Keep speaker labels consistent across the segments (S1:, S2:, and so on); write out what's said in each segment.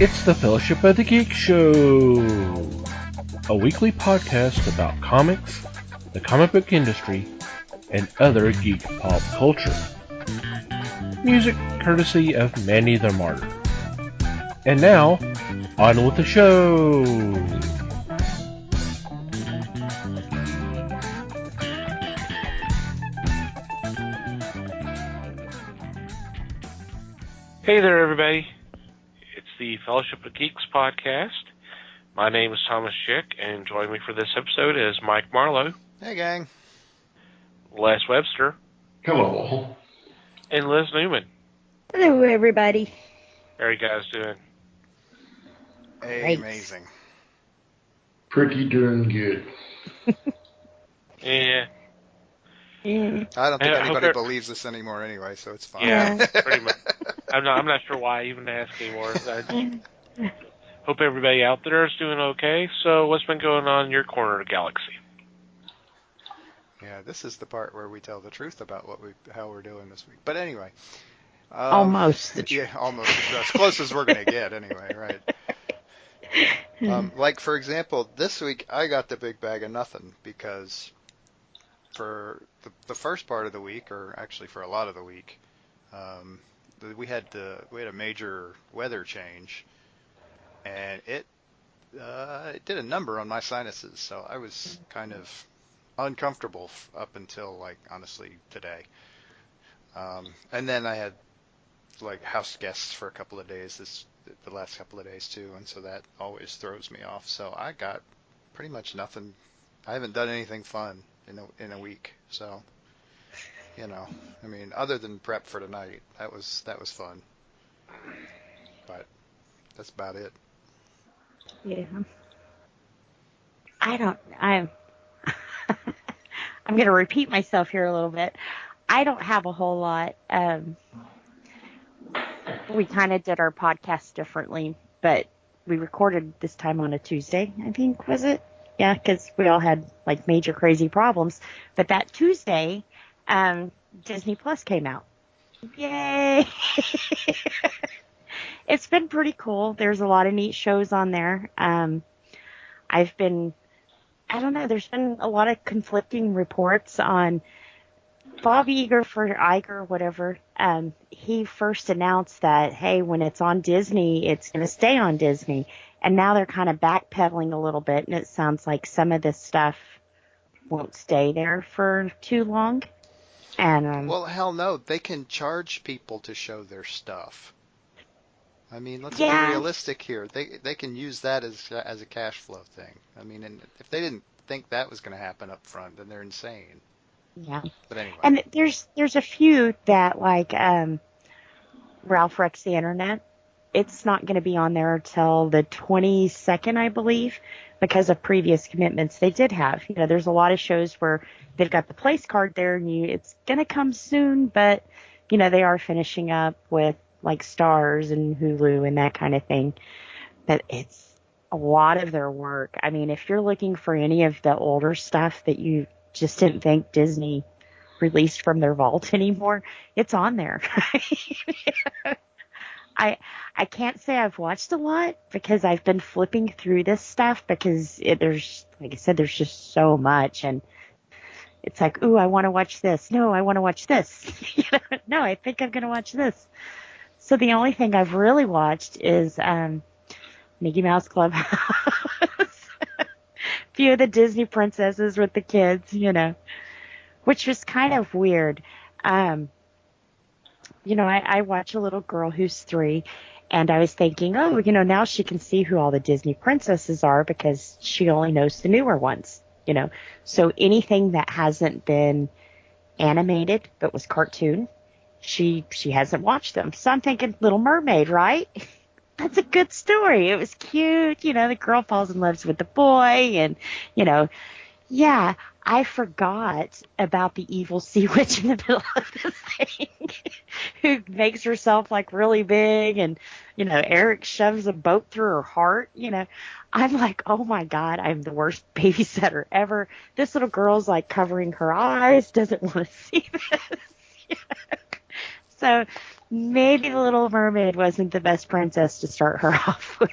S1: It's the Fellowship of the Geek Show, a weekly podcast about comics, the comic book industry, and other geek pop culture. Music courtesy of Manny the Martyr. And now, on with the show! Hey there, everybody. It's the Fellowship of Geeks podcast. My name is Thomas Schick, and joining me for this episode is Mike Marlowe.
S2: Hey, gang.
S1: Les Webster.
S3: Hello.
S1: And Liz Newman.
S4: Hello, everybody.
S1: How are you guys doing?
S4: Great.
S2: Amazing.
S3: Pretty darn good.
S1: Yeah.
S2: I don't think anybody believes this anymore anyway, so it's fine.
S1: Yeah, pretty much. I'm not sure why I even ask anymore. I hope everybody out there is doing okay. So what's been going on in your corner of the galaxy?
S2: Yeah, this is the part where we tell the truth about how we're doing this week. But anyway.
S4: Almost the truth.
S2: Yeah, almost. As close as we're going to get anyway, right? Like, for example, this week I got the big bag of nothing because for the first part of the week, or actually for a lot of the week, we had a major weather change, and it did a number on my sinuses. So I was kind of uncomfortable up until, like, honestly today. And then I had like house guests for a couple of days the last couple of days too, and so that always throws me off. So I got pretty much nothing. I haven't done anything fun in a week. So, I mean, other than prep for tonight, that was fun. But that's about it.
S4: Yeah. I'm going to repeat myself here a little bit. I don't have a whole lot. We kind of did our podcast differently, but we recorded this time on a Tuesday, I think, was it? Yeah, because we all had, like, major crazy problems. But that Tuesday, Disney Plus came out. Yay! It's been pretty cool. There's a lot of neat shows on there. There's been a lot of conflicting reports on Bob Iger, whatever. He first announced that, hey, when it's on Disney, it's going to stay on Disney. And now they're kind of backpedaling a little bit, and it sounds like some of this stuff won't stay there for too long. And
S2: well, hell no, they can charge people to show their stuff. I mean, let's be realistic here. They can use that as a cash flow thing. I mean, and if they didn't think that was going to happen up front, then they're insane.
S4: Yeah.
S2: But anyway.
S4: And there's a few that, like, Ralph Wrecks the Internet. It's not going to be on there till the 22nd, I believe, because of previous commitments they did have. There's a lot of shows where they've got the place card there, and it's going to come soon, but, they are finishing up with, like, Stars and Hulu and that kind of thing. But it's a lot of their work. I mean, if you're looking for any of the older stuff that you just didn't think Disney released from their vault anymore, it's on there. I can't say I've watched a lot because I've been flipping through this stuff because there's, like I said, there's just so much, and it's like, ooh, I want to watch this. No, I want to watch this. No, I think I'm going to watch this. So the only thing I've really watched is Mickey Mouse Clubhouse. A few of the Disney princesses with the kids, which was kind of weird. I watch a little girl who's 3, and I was thinking, now she can see who all the Disney princesses are because she only knows the newer ones, So anything that hasn't been animated but was cartoon, she hasn't watched them. So I'm thinking Little Mermaid, right? That's a good story. It was cute. The girl falls in love with the boy, and, yeah, I forgot about the evil sea witch in the middle of this thing who makes herself, like, really big, and, Eric shoves a boat through her heart. I'm like, oh my God, I'm the worst babysitter ever. This little girl's, like, covering her eyes, doesn't want to see this. So maybe the Little Mermaid wasn't the best princess to start her off with.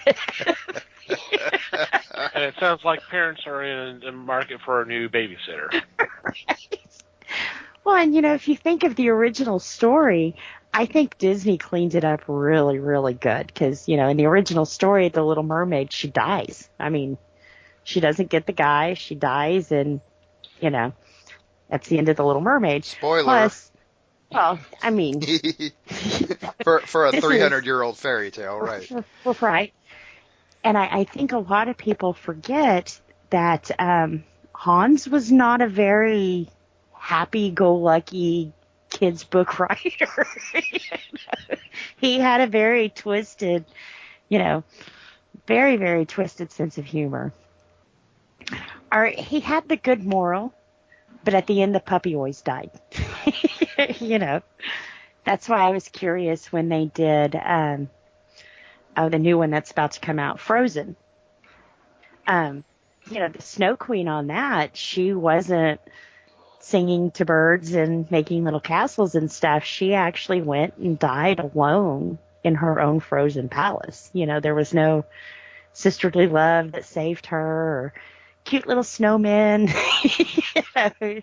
S1: And it sounds like parents are in the market for a new babysitter.
S4: Well, and if you think of the original story, I think Disney cleaned it up really, really good. Because, in the original story, the Little Mermaid, she dies. I mean, she doesn't get the guy. She dies, and, that's the end of the Little Mermaid.
S2: Spoiler.
S4: Plus, well, I mean,
S2: for a
S4: This is-
S2: 300-year-old fairy tale, right?
S4: right. And I think a lot of people forget that Hans was not a very happy-go-lucky kids book writer. He had a very twisted, very, very twisted sense of humor. He had the good moral, but at the end the puppy always died. That's why I was curious when they did the new one that's about to come out, Frozen. The Snow Queen on that, she wasn't singing to birds and making little castles and stuff. She actually went and died alone in her own frozen palace. There was no sisterly love that saved her or cute little snowmen.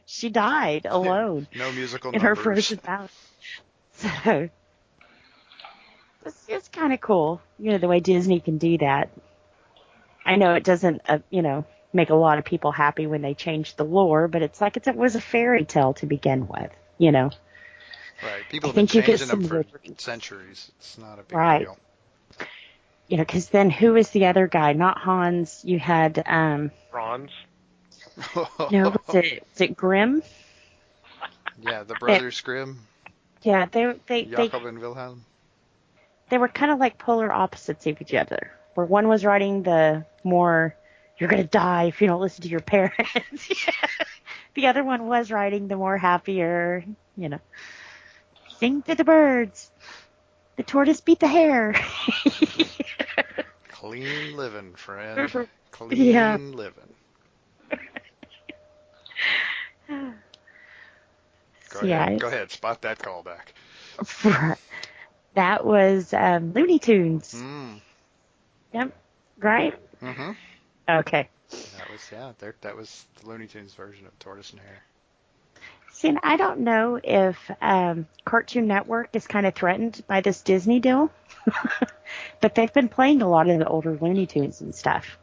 S4: She died alone
S2: No musical
S4: in
S2: numbers.
S4: her frozen palace. So it's kind of cool, the way Disney can do that. I know it doesn't, make a lot of people happy when they change the lore, but it's like it was a fairy tale to begin with,
S2: Right. People have been
S4: think you get
S2: changing them
S4: some
S2: for
S4: liberties.
S2: centuries. It's not a big
S4: Right.
S2: deal.
S4: Because then who was the other guy? Not Hans. You had,
S1: Bronze.
S4: was it Grimm?
S2: Yeah, the brothers Grimm,
S4: Yeah, they
S2: Jakob and Wilhelm.
S4: they were kind of like polar opposites of each other. Where one was writing the more, you're going to die if you don't listen to your parents. The other one was writing the more happier, sing to the birds. The tortoise beat the hare.
S2: Clean living, friend. Clean
S4: Yeah.
S2: living. Go
S4: So, yeah,
S2: ahead. Go ahead. Spot that callback.
S4: that was Looney Tunes.
S2: Mm.
S4: Yep. Right?
S2: Mm-hmm.
S4: Okay.
S2: That was the Looney Tunes version of Tortoise and Hare.
S4: See, and I don't know if Cartoon Network is kind of threatened by this Disney deal, but they've been playing a lot of the older Looney Tunes and stuff.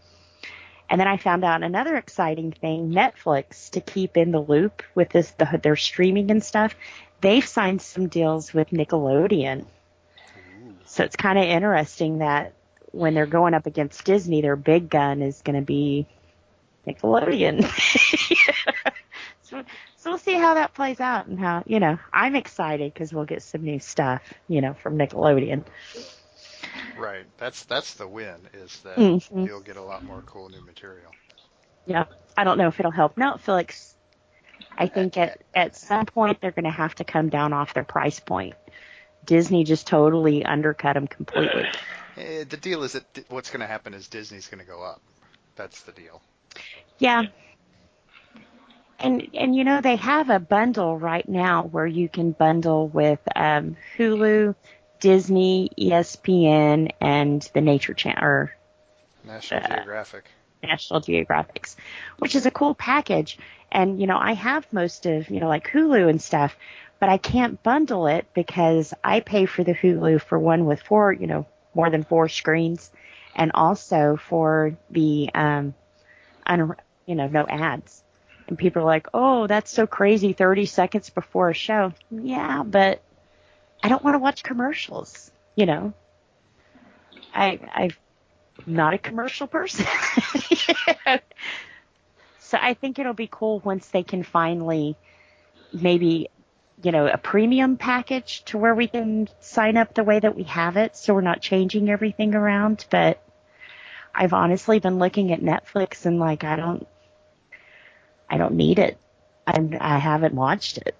S4: And then I found out another exciting thing, Netflix, to keep in the loop with their streaming and stuff, they've signed some deals with Nickelodeon.
S2: Ooh.
S4: So it's kind of interesting that when they're going up against Disney, their big gun is going to be Nickelodeon. So we'll see how that plays out and how, I'm excited because we'll get some new stuff, from Nickelodeon.
S2: Right. That's the win, is that
S4: Mhm.
S2: you'll get a lot more cool new material.
S4: Yeah. I don't know if it'll help Netflix. I think at some point they're going to have to come down off their price point. Disney just totally undercut them completely.
S2: The deal is that what's going to happen is Disney's going to go up. That's the deal.
S4: Yeah. And they have a bundle right now where you can bundle with Hulu, Disney, ESPN, and the Nature Channel, or
S2: National Geographic.
S4: National Geographics, which is a cool package. And, I have most of, like Hulu and stuff, but I can't bundle it because I pay for the Hulu for one with four, more than 4 screens, and also for the, no ads. And people are like, oh, that's so crazy, 30 seconds before a show. Yeah, but I don't want to watch commercials, I'm not a commercial person. So I think it'll be cool once they can finally maybe, a premium package to where we can sign up the way that we have it so we're not changing everything around. But I've honestly been looking at Netflix and I don't need it. I haven't watched it.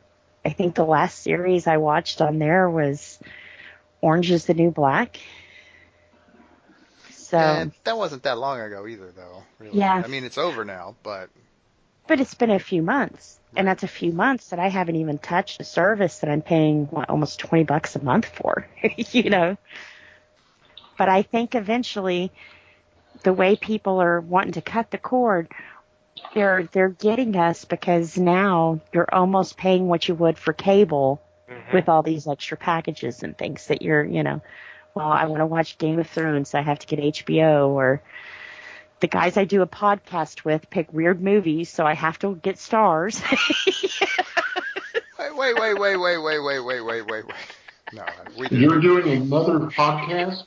S4: I think the last series I watched on there was Orange is the New Black. So
S2: And that wasn't that long ago either, though. Really.
S4: Yeah.
S2: I mean, it's over now, but
S4: But it's been a few months, and that's a few months that I haven't even touched a service that I'm paying almost $20 a month for, you know. But I think eventually, the way people are wanting to cut the cord, they're getting us because now you're almost paying what you would for cable with all these extra packages and things that you're, you know, well, I want to watch Game of Thrones, so I have to get HBO, or the guys I do a podcast with pick weird movies, so I have to get Stars.
S2: Wait. No, we didn't.
S3: You're doing another podcast?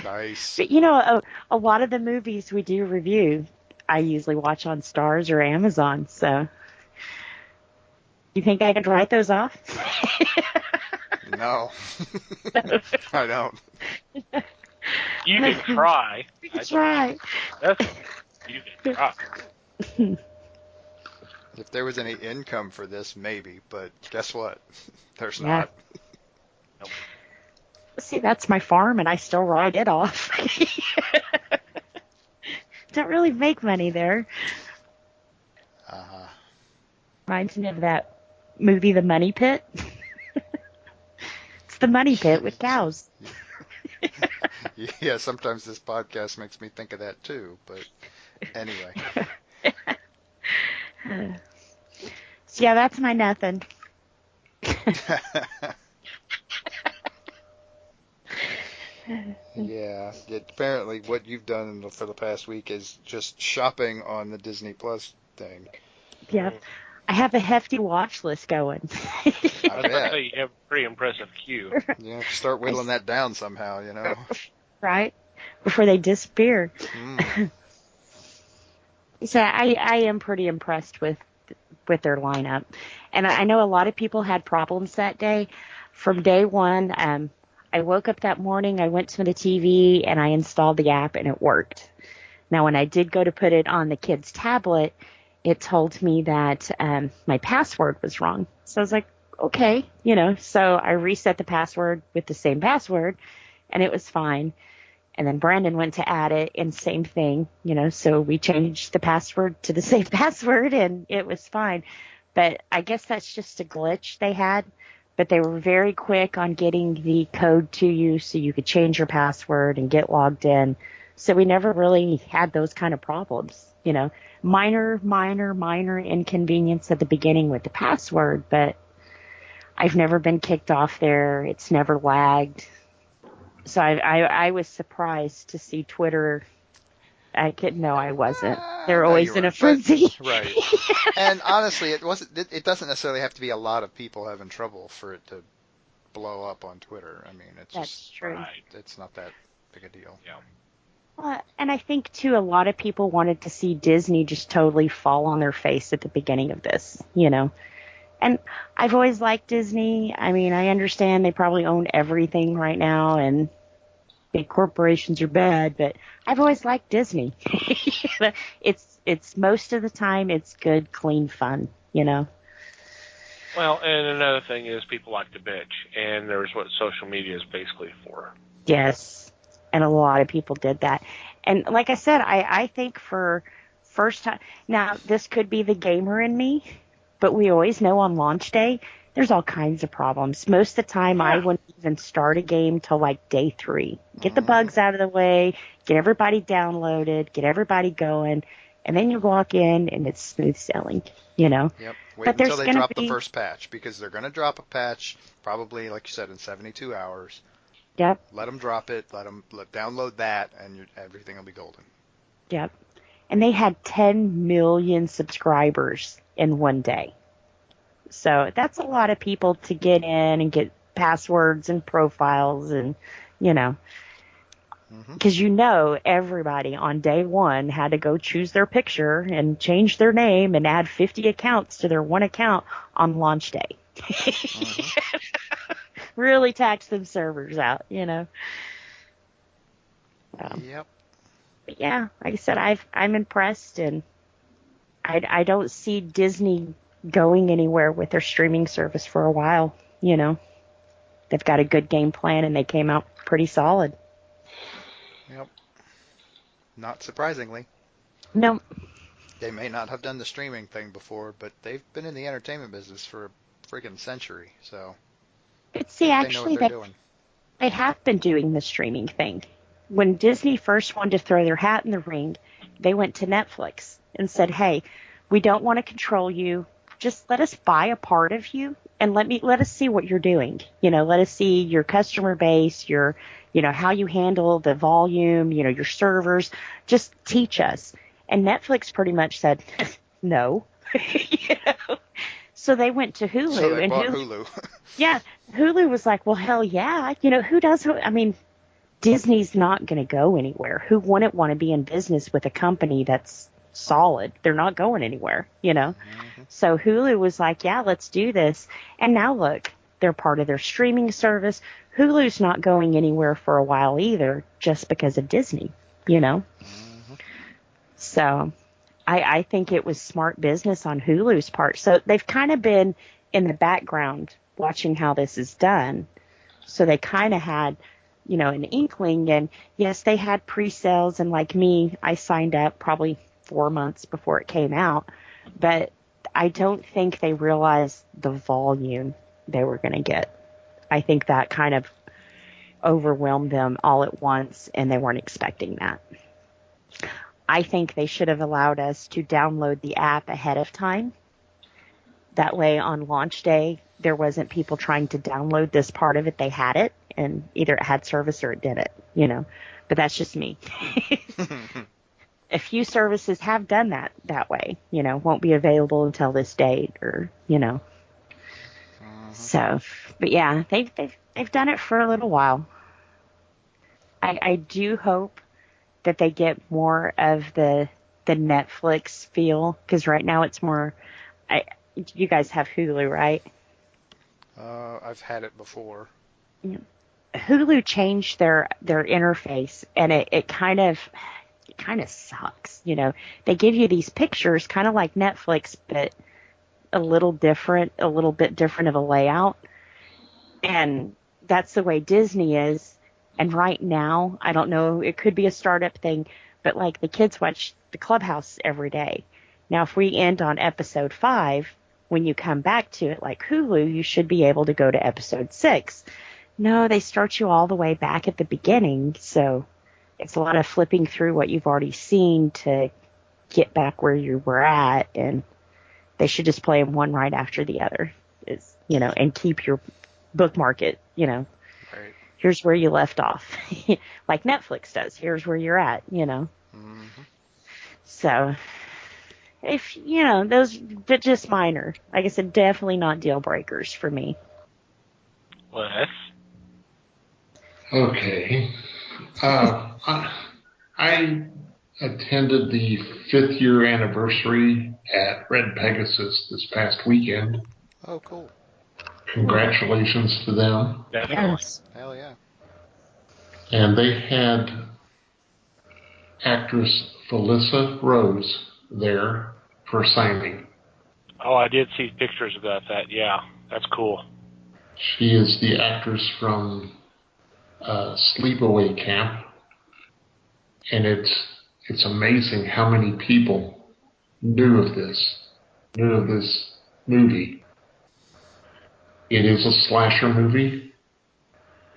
S2: Nice.
S4: But, you know, a lot of the movies we do review, I usually watch on Stars or Amazon, so you think I could write those off?
S2: No, I don't.
S1: You can try.
S4: That's right.
S1: You can try.
S2: If there was any income for this, maybe, but guess what? There's
S4: Yeah.
S2: not.
S4: See, that's my farm, and I still write it off. Don't really make money there.
S2: Uh-huh.
S4: Reminds me of that movie, The Money Pit. It's the Money Pit with cows.
S2: Yeah, sometimes this podcast makes me think of that too, but anyway.
S4: So yeah, that's my nothing.
S2: Yeah, apparently what you've done for the past week is just shopping on the Disney Plus thing.
S4: Yeah, I have a hefty watch list going.
S2: I
S1: I'd
S2: bet.
S1: say you have a pretty impressive queue.
S2: Yeah, start whittling that down somehow, you know.
S4: Right? Before they disappear.
S2: Mm.
S4: So I am pretty impressed with their lineup. And I know a lot of people had problems that day. From day one, I woke up that morning, I went to the TV, and I installed the app, and it worked. Now, when I did go to put it on the kid's tablet, it told me that my password was wrong. So I was like, okay, you know. So I reset the password with the same password, and it was fine. And then Brandon went to add it, and same thing, you know. So we changed the password to the same password, and it was fine. But I guess that's just a glitch they had. But they were very quick on getting the code to you so you could change your password and get logged in. So we never really had those kind of problems, you know. Minor inconvenience at the beginning with the password, but I've never been kicked off there. It's never lagged. So I was surprised to see Twitter. I wasn't. They're
S2: No,
S4: always
S2: you
S4: in a
S2: weren't, but-
S4: frenzy.
S2: Right. And honestly, it doesn't necessarily have to be a lot of people having trouble for it to blow up on Twitter. I mean, it's
S4: That's
S2: just
S4: true.
S1: Right.
S2: it's not that big a deal.
S1: Yeah.
S4: And I think, too, a lot of people wanted to see Disney just totally fall on their face at the beginning of this, you know. And I've always liked Disney. I mean, I understand they probably own everything right now, and big corporations are bad, but I've always liked Disney. It's most of the time it's good, clean fun, you know.
S1: Well, and another thing is people like to bitch, and there's what social media is basically for.
S4: Yes. And a lot of people did that. And like I said, I think for first time, now this could be the gamer in me, but we always know on launch day, there's all kinds of problems. Most of the time, I wouldn't even start a game till like day 3. Get the bugs out of the way, get everybody downloaded, get everybody going, and then you walk in and it's smooth sailing, you know.
S2: Yep. Wait
S4: But there's
S2: until they
S4: gonna
S2: drop
S4: be-
S2: the first patch, because they're going to drop a patch probably, like you said, in 72 hours.
S4: Yep,
S2: Let them drop it. Let them download that, and everything will be golden.
S4: yep. And they had 10 million subscribers in one day. So that's a lot of people to get in and get passwords and profiles and, you know. Because you know everybody on day 1 had to go choose their picture and change their name and add 50 accounts to their one account on launch day. Really tax them servers out, you know.
S2: Yep.
S4: But yeah, like I said, I'm impressed, and I don't see Disney going anywhere with their streaming service for a while, you know. They've got a good game plan, and they came out pretty solid.
S2: Yep. Not surprisingly.
S4: No,
S2: They may not have done the streaming thing before, but they've been in the entertainment business for a freaking century, so
S4: but
S2: I
S4: see,
S2: think they know what
S4: actually,
S2: they're doing.
S4: they have been doing the streaming thing. When Disney first wanted to throw their hat in the ring, they went to Netflix and said, "Hey, we don't want to control you. Just let us buy a part of you and let us see what you're doing. Let us see your customer base, your how you handle the volume, your servers. Just teach us." And Netflix pretty much said, "No." you know? So they went to
S2: So
S4: Hulu,
S2: they
S4: and
S2: bought
S4: Hulu,
S2: Hulu.
S4: yeah, Hulu was like, "Well, hell yeah." Who does? I mean, Disney's not going to go anywhere. Who wouldn't want to be in business with a company that's solid? They're not going anywhere.
S2: Mm-hmm.
S4: So Hulu was like, yeah, let's do this. And now look, they're part of their streaming service. Hulu's not going anywhere for a while either, just because of Disney.
S2: Mm-hmm.
S4: So I think it was smart business on Hulu's part. So they've kind of been in the background watching how this is done. So they kind of had, an inkling. And yes, they had pre-sales. And like me, I signed up probably 4 months before it came out. But I don't think they realized the volume they were going to get. I think that kind of overwhelmed them all at once, and they weren't expecting that. I think they should have allowed us to download the app ahead of time. That way, on launch day, there wasn't people trying to download this part of it. They had it, and either it had service or it didn't. But that's just me. A few services have done that way. Won't be available until this date, or.
S2: Mm-hmm.
S4: So, but yeah, they've done it for a little while. I do hope that they get more of the Netflix feel, because right now it's more. You guys have Hulu, right?
S2: I've had it before.
S4: Yeah. Hulu changed their interface, and it kind of sucks. They give you these pictures, kind of like Netflix, but a little bit different of a layout. And that's the way Disney is. And right now, I don't know, it could be a startup thing, but like the kids watch the Clubhouse every day. Now, if we end on episode 5, when you come back to it like Hulu, you should be able to go to episode 6. No, they start you all the way back at the beginning. So it's a lot of flipping through what you've already seen to get back where you were at. And they should just play them one right after the other, and keep your bookmark it.
S2: Right.
S4: Here's where you left off, like Netflix does. Here's where you're at.
S2: Mm-hmm.
S4: So if those, but just minor. Like I said, definitely not deal breakers for me.
S5: Wes?
S3: Okay. I attended the 5th year anniversary at Red Pegasus this past weekend.
S2: Oh, cool.
S3: Congratulations to them.
S5: Definitely.
S4: Yes.
S2: Hell yeah.
S3: And they had actress Felissa Rose there for signing.
S5: Oh, I did see pictures about that. Yeah, that's cool.
S3: She is the actress from Sleepaway Camp, and it's amazing how many people knew of this movie. It is a slasher movie,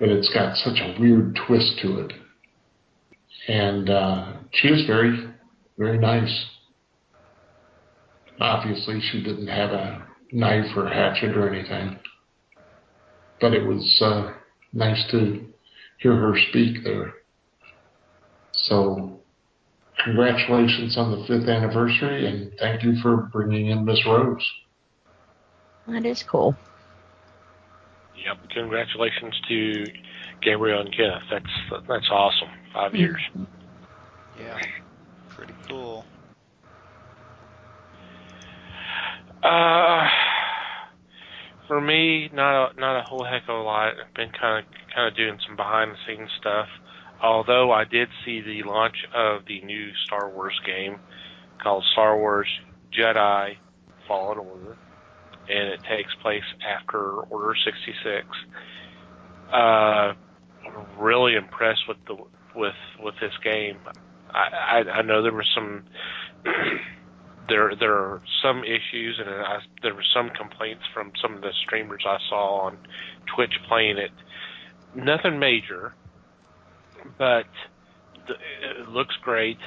S3: but it's got such a weird twist to it. And she was very, very nice. Obviously, she didn't have a knife or hatchet or anything, but it was nice to hear her speak there. So, congratulations on the 5th anniversary, and thank you for bringing in Miss Rose.
S4: That is cool.
S5: Yep. Congratulations to Gabriel and Kenneth. That's awesome. 5 years.
S2: Yeah. Pretty cool.
S5: For me, not a whole heck of a lot. I've been kind of doing some behind the scenes stuff. Although I did see the launch of the new Star Wars game called Star Wars Jedi Fallen Order, and it takes place after Order 66. I'm really impressed with with this game. I know there were some there are some issues, and there were some complaints from some of the streamers I saw on Twitch playing it. Nothing major, but it looks great.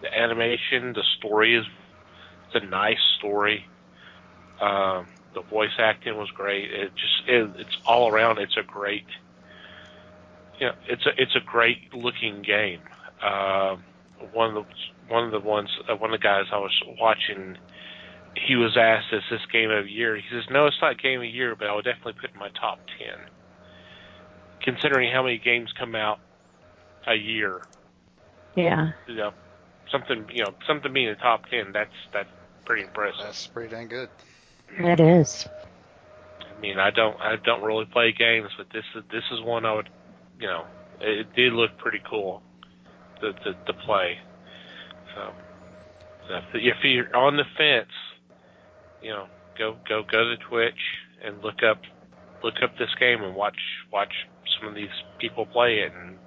S5: The animation, the story it's a nice story. The voice acting was great. It's all around. It's a great, it's a great looking game. One of the guys I was watching, he was asked, "Is this game of the year?" He says, "No, it's not game of the year, but I would definitely put it in my top 10." Considering how many games come out a year,
S4: Yeah.
S5: Something being in the top 10, that's pretty impressive.
S2: That's pretty dang good.
S4: It is.
S5: I mean, I don't really play games, but this is one I would, it did look pretty cool to play. So if you're on the fence, go to Twitch and look up this game and watch some of these people play it, and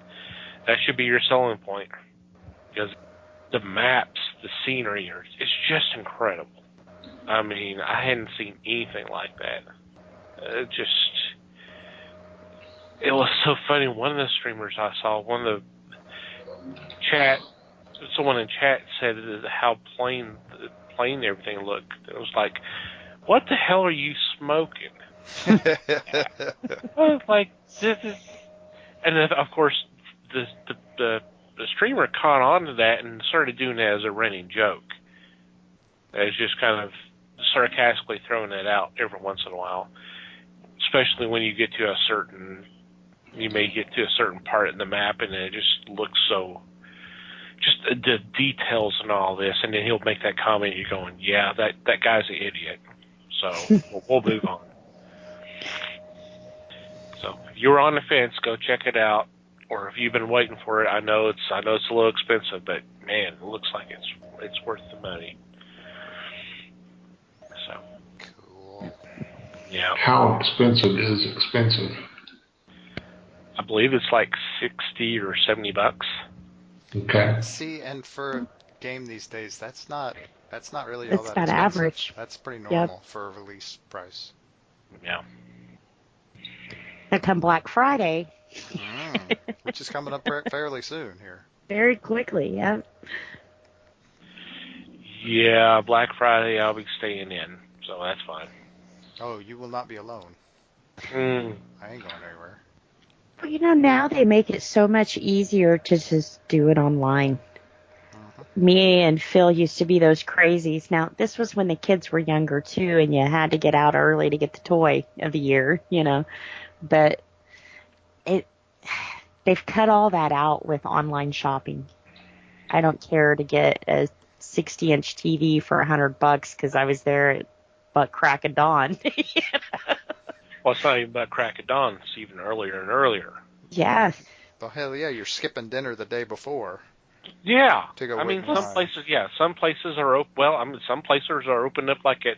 S5: that should be your selling point, because the maps, the scenery it's just incredible. I mean, I hadn't seen anything like that. It was so funny. One of the streamers I saw, someone in chat said how plain everything looked. It was like, what the hell are you smoking? I was like, this is, and then of course the streamer caught on to that and started doing it as a running joke. It's just kind of sarcastically throwing that out every once in a while, especially when you may get to a certain part in the map and it just looks so, just the details and all this, and then he'll make that comment and you're going, yeah, that guy's an idiot. So we'll move on. So if you're on the fence, go check it out. Or if you've been waiting for it, I know it's a little expensive, but man, it looks like it's worth the money. So
S2: Cool.
S5: yeah.
S3: How expensive is expensive?
S5: I believe it's like $60 or $70.
S3: Okay.
S2: See, and for a game these days, that's not really all
S4: It's
S2: that
S4: about
S2: expensive.
S4: average.
S2: That's pretty normal for a release price.
S5: Yeah.
S4: And come Black Friday,
S2: Which is coming up fairly soon here.
S4: very quickly, yeah.
S5: Yeah, Black Friday I'll be staying in, so that's fine.
S2: Oh, you will not be alone.
S5: Mm.
S2: I ain't going anywhere.
S4: But now they make it so much easier to just do it online. Me and Phil used to be those crazies. Now, this was when the kids were younger, too, and you had to get out early to get the toy of the year, But they've cut all that out with online shopping. I don't care to get a 60-inch TV for $100 because I was there at butt crack of dawn.
S5: Well, it's not even about crack of dawn. It's even earlier and earlier.
S4: Yeah.
S2: Well, hell yeah, you're skipping dinner the day before.
S5: Yeah.
S2: To go
S5: I mean,
S2: wait in
S5: some
S2: line.
S5: places are open. Well, I mean, some places are open up like at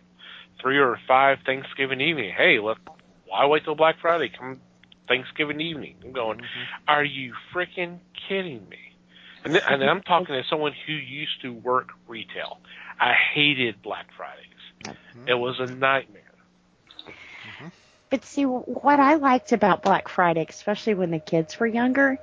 S5: 3 or 5 Thanksgiving evening. Hey, look, why wait till Black Friday? Come Thanksgiving evening. I'm going, are you freaking kidding me? And I'm talking to someone who used to work retail. I hated Black Fridays. It was a nightmare.
S4: But see, what I liked about Black Friday, especially when the kids were younger,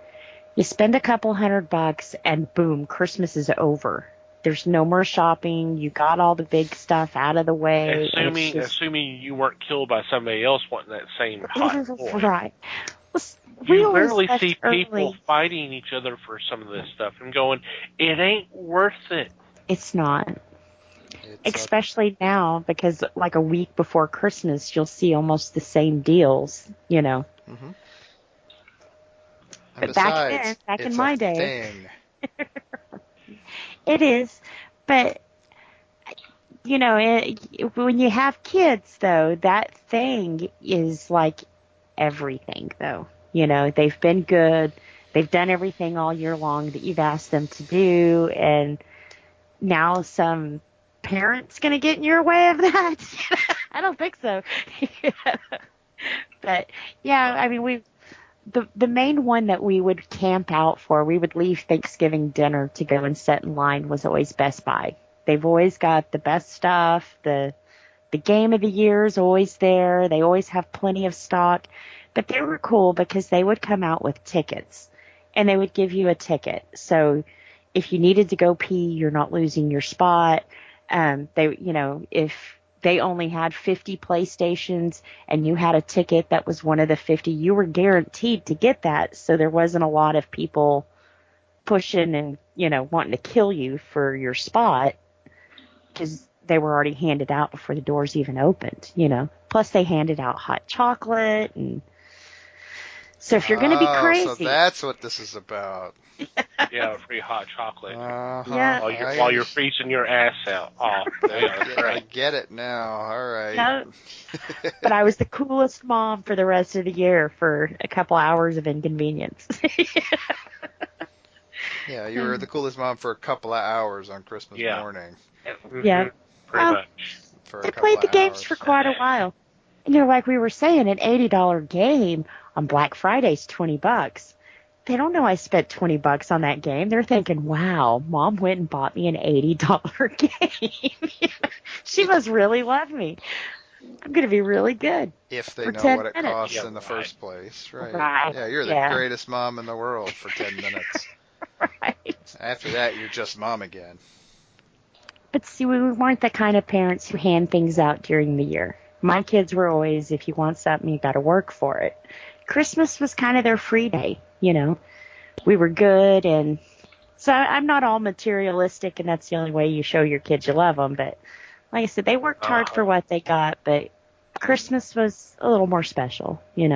S4: you spend a couple $100 and boom, Christmas is over. There's no more shopping. You got all the big stuff out of the way.
S5: Assuming you weren't killed by somebody else wanting that same hot toy.
S4: Right. Well,
S5: You rarely see people fighting each other for some of this stuff and going, it ain't worth it.
S4: It's not.
S2: It's
S4: Especially now, because like a week before Christmas, you'll see almost the same deals,
S2: And
S4: But
S2: besides,
S4: back
S2: it's
S4: in my
S2: a
S4: day,
S2: thing.
S4: it is. But when you have kids, though, that thing is like everything, though. They've been good. They've done everything all year long that you've asked them to do, and now some parent's going to get in your way of that. I don't think so. But yeah, I mean, the main one that we would camp out for, we would leave Thanksgiving dinner to go and set in line, was always Best Buy. They've always got the best stuff. The game of the year is always there. They always have plenty of stock. But they were cool because they would come out with tickets, and they would give you a ticket. So if you needed to go pee, you're not losing your spot. If they only had 50 PlayStations and you had a ticket that was one of the 50, you were guaranteed to get that. So there wasn't a lot of people pushing and, wanting to kill you for your spot, because they were already handed out before the doors even opened, Plus they handed out hot chocolate. And so if you're going to be crazy.
S2: So that's what this is about.
S5: Yeah, free hot chocolate.
S4: Yeah.
S5: While you're freezing your ass out. Oh,
S2: I get it now. All right.
S4: Yeah. But I was the coolest mom for the rest of the year for a couple hours of inconvenience.
S2: Yeah, you were the coolest mom for a couple of hours on Christmas morning.
S4: Yeah.
S5: Pretty much.
S4: They played the games for quite a while. And like we were saying, an $80 game on Black Friday's $20. They don't know I spent $20 on that game. They're thinking, wow, Mom went and bought me an $80 game. She must really love me. I'm going to be really good.
S2: If they know what it
S4: minutes.
S2: costs in the first place. Right.
S4: Right.
S2: Yeah, you're the greatest mom in the world for 10 minutes.
S4: Right.
S2: After that, you're just mom again.
S4: But see, we weren't the kind of parents who hand things out during the year. My kids were always, if you want something, you got to work for it. Christmas was kind of their free day, We were good, and so I'm not all materialistic, and that's the only way you show your kids you love them. But like I said, they worked hard for what they got, but Christmas was a little more special, We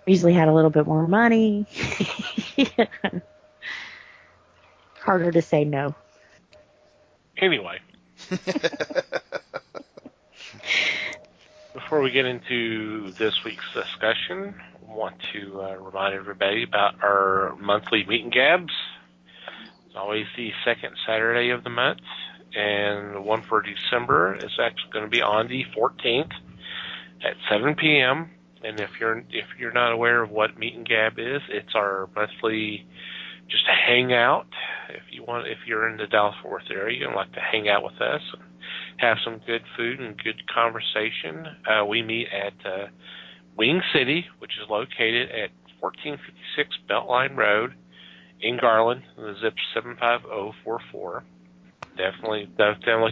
S4: usually had a little bit more money. Harder to say no.
S5: Anyway. Before we get into this week's discussion, I want to remind everybody about our monthly Meet and Gabs. It's always the second Saturday of the month, and the one for December is actually going to be on the 14th at 7 p.m. And if you're not aware of what Meet and Gab is, it's our monthly just a hangout. If you're in the Dallas-Fort Worth area and like to hang out with us and have some good food and good conversation, we meet at Wing City, which is located at 1456 Beltline Road in Garland. The zip's 75044. Definitely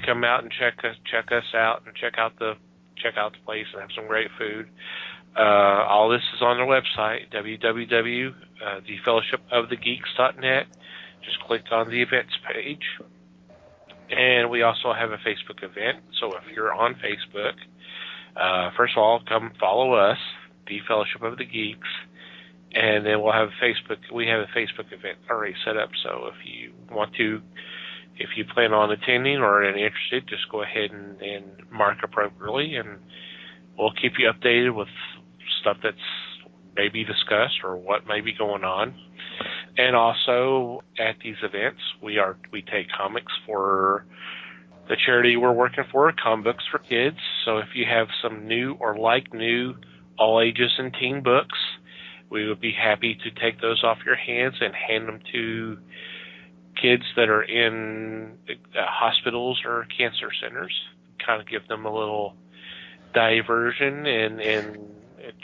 S5: come out and check us out and check out the place and have some great food. All this is on their website, www.thefellowshipofthegeeks.net. Just click on the events page. And we also have a Facebook event. So if you're on Facebook, first of all, come follow us, The Fellowship of the Geeks. And then we have a Facebook event already set up. So if you plan on attending or are interested, just go ahead and mark appropriately, and we'll keep you updated with stuff that's maybe discussed or what may be going on. And also at these events, we take comics for the charity we're working for, Comic Books for Kids. So if you have some new or new all ages and teen books, we would be happy to take those off your hands and hand them to kids that are in hospitals or cancer centers. Kind of give them a little diversion and a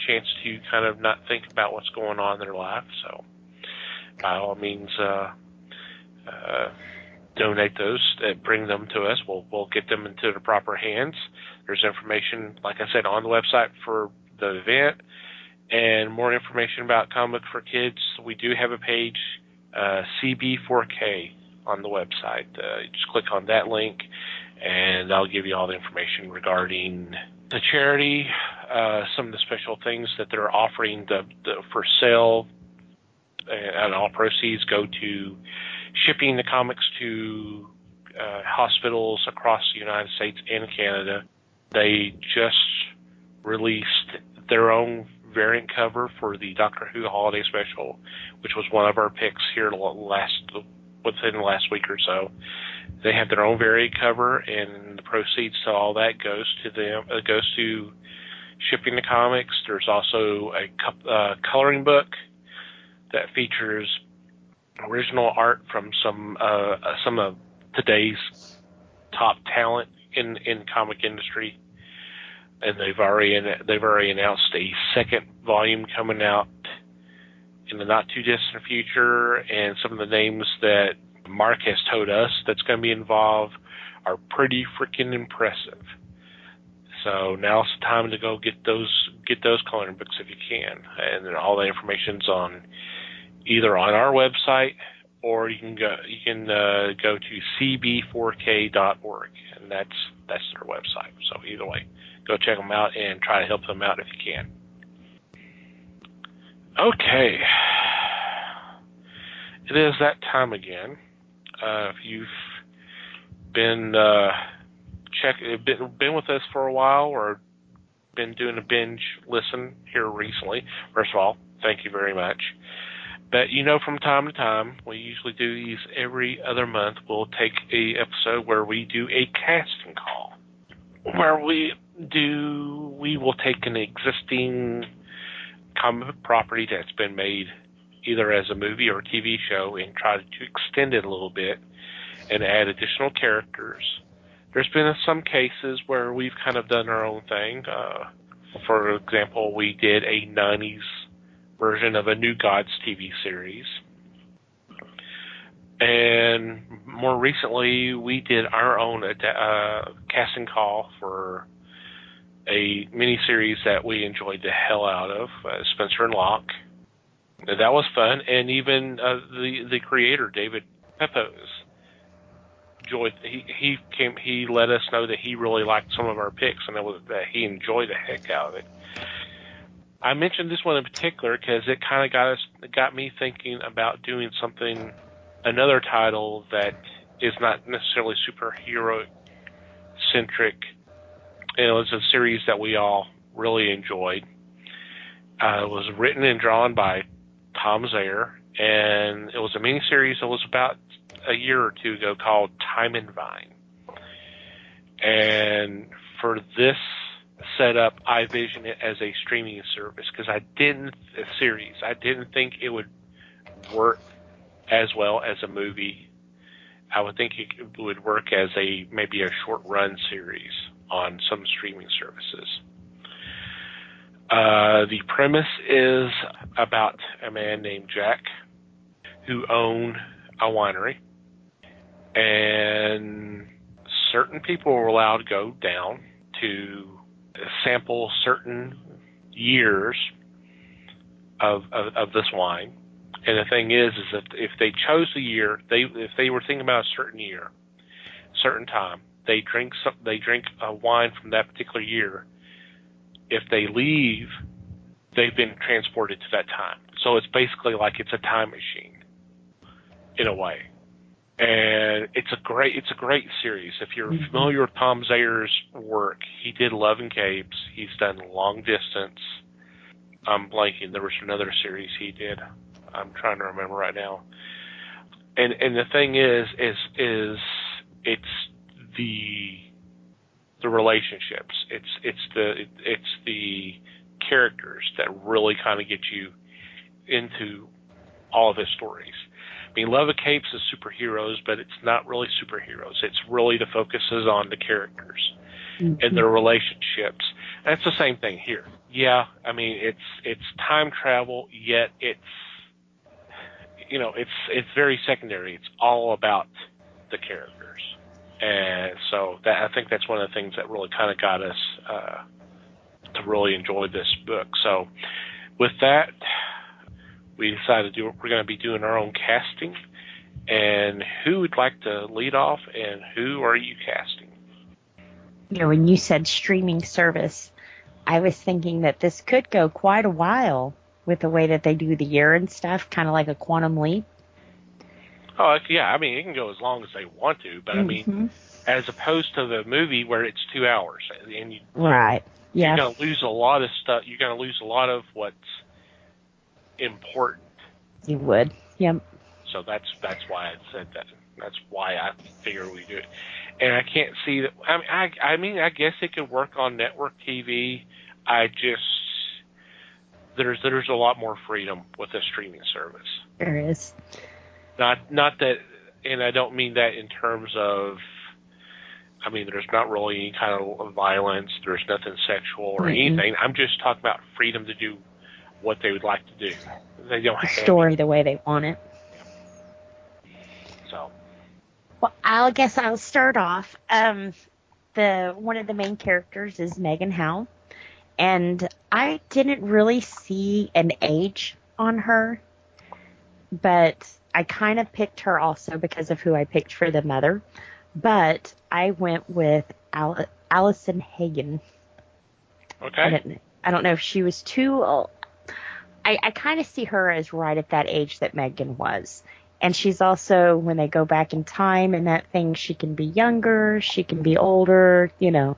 S5: chance to kind of not think about what's going on in their life. So by all means, donate those, bring them to us. We'll get them into the proper hands. There's information, like I said, on the website for the event, and more information about Comic for Kids. We do have a page, CB4K, on the website. You just click on that link, and I'll give you all the information regarding the charity, some of the special things that they're offering for sale, and all proceeds go to shipping the comics to hospitals across the United States and Canada. They just released their own variant cover for the Doctor Who Holiday Special, which was one of our picks here within the last week or so. They have their own variant cover, and the proceeds to all that goes to them. It goes to shipping the comics. There's also a coloring book that features original art from some of today's top talent in comic industry, and they've already announced a second volume coming out in the not too distant future. And some of the names that Mark has told us that's going to be involved are pretty freaking impressive. So now's the time to go get those coloring books if you can, and all the information's on either on our website, or you can go to cb4k.org, and that's their website. So either way, go check them out and try to help them out if you can. Okay, it is that time again. If you've been with us for a while, or been doing a binge listen here recently, first of all, thank you very much. But from time to time, we usually do these every other month. We'll take a episode where we do a casting call, where we will take an existing comic book property that's been made either as a movie or a TV show and try to extend it a little bit and add additional characters. There's been some cases where we've kind of done our own thing. For example, we did a 90s version of a New Gods TV series. And more recently, we did our own casting call for a miniseries that we enjoyed the hell out of, Spencer and Locke. That was fun, and even the creator, David Pepose, enjoyed. He let us know that he really liked some of our picks, and that he enjoyed the heck out of it. I mentioned this one in particular because it kind of got me thinking about doing another title that is not necessarily superhero centric. It was a series that we all really enjoyed. It was written and drawn by Tom Zayer, and it was a miniseries that was about a year or two ago called Time and Vine. And for this setup, I vision it as a streaming service because I didn't think it would work as well as a movie. I would think it would work as maybe a short run series on some streaming services. The premise is about a man named Jack who owned a winery, and certain people were allowed to go down to sample certain years of this wine. And the thing is that if they chose the year, if they were thinking about a certain year, certain time, they drink a wine from that particular year. If they leave, they've been transported to that time. So it's basically like it's a time machine, in a way. And it's a great series. If you're familiar with Tom Zayer's work, he did Love and Capes. He's done Long Distance. I'm blanking. There was another series he did. I'm trying to remember right now. And the thing is it's the relationships. It's the characters that really kind of get you into all of his stories. I mean, Love of Capes is superheroes, but it's not really superheroes. It's really the focus is on the characters and their relationships. And it's the same thing here. Yeah, I mean, it's time travel, yet it's very secondary. It's all about the characters. And so I think that's one of the things that really kind of got us to really enjoy this book. So with that, we decided we're going to be doing our own casting. And who would like to lead off, and who are you casting?
S4: When you said streaming service, I was thinking that this could go quite a while with the way that they do the year and stuff, kind of like a Quantum Leap.
S5: Oh, yeah. I mean, it can go as long as they want to, but I mean, as opposed to the movie where it's 2 hours. And
S4: right. Yeah.
S5: You're going to lose a lot of stuff. You're going to lose a lot of what's important. You
S4: would. Yep.
S5: So that's why I said that. That's why I figured we do it. And I can't see that. I mean, I guess it could work on network TV. I just there's a lot more freedom with a streaming service.
S4: There is.
S5: Not that, and I don't mean that in terms of. I mean, there's not really any kind of violence. There's nothing sexual or anything. I'm just talking about freedom to do what they would like to do. They don't have
S4: Story the way they want it.
S5: So.
S4: Well, I guess I'll start off. One of the main characters is Megan Howe, and I didn't really see an age on her, but I kind of picked her also because of who I picked for the mother. But I went with Allison Hagen.
S5: Okay.
S4: I don't know if she was too old. I kind of see her as right at that age that Megan was. And she's also, when they go back in time and that thing, she can be younger, she can be older, you know.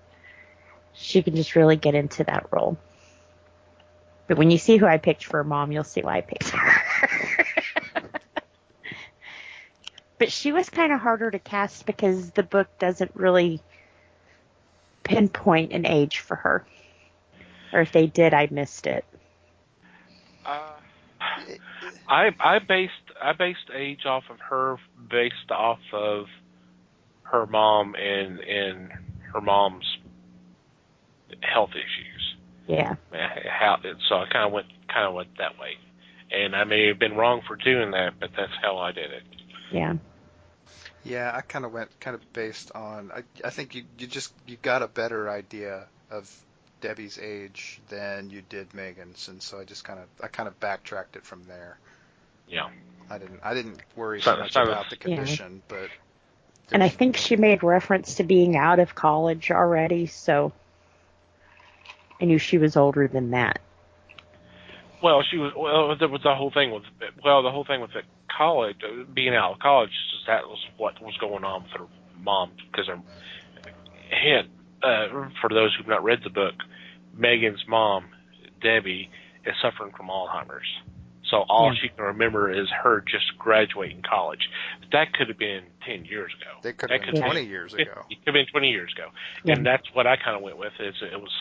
S4: She can just really get into that role. But when you see who I picked for Mom, you'll see why I picked her. But she was kind of harder to cast because the book doesn't really pinpoint an age for her. Or if they did, I missed it.
S5: I based age off of her based off of her mom and her mom's health issues.
S4: Yeah.
S5: So I kind of went that way, and I may have been wrong for doing that, but that's how I did it.
S4: Yeah.
S2: Yeah, I kind of went based on. I think you got a better idea of Debbie's age than you did Megan's, and so I kind of backtracked it from there.
S5: Yeah.
S2: I didn't worry so much about the condition, but.
S4: And I think she made reference to being out of college already, so I knew she was older than that.
S5: Well, she was. Well, the whole thing with the college, being out of college, that was what was going on with her mom. Because for those who've not read the book, Megan's mom, Debbie, is suffering from Alzheimer's. So all she can remember is her just graduating college. But that could have been 10 years ago.
S2: That could have been 20 years ago.
S5: It could have been 20 years ago. Yeah. And that's what I kind of went with. It was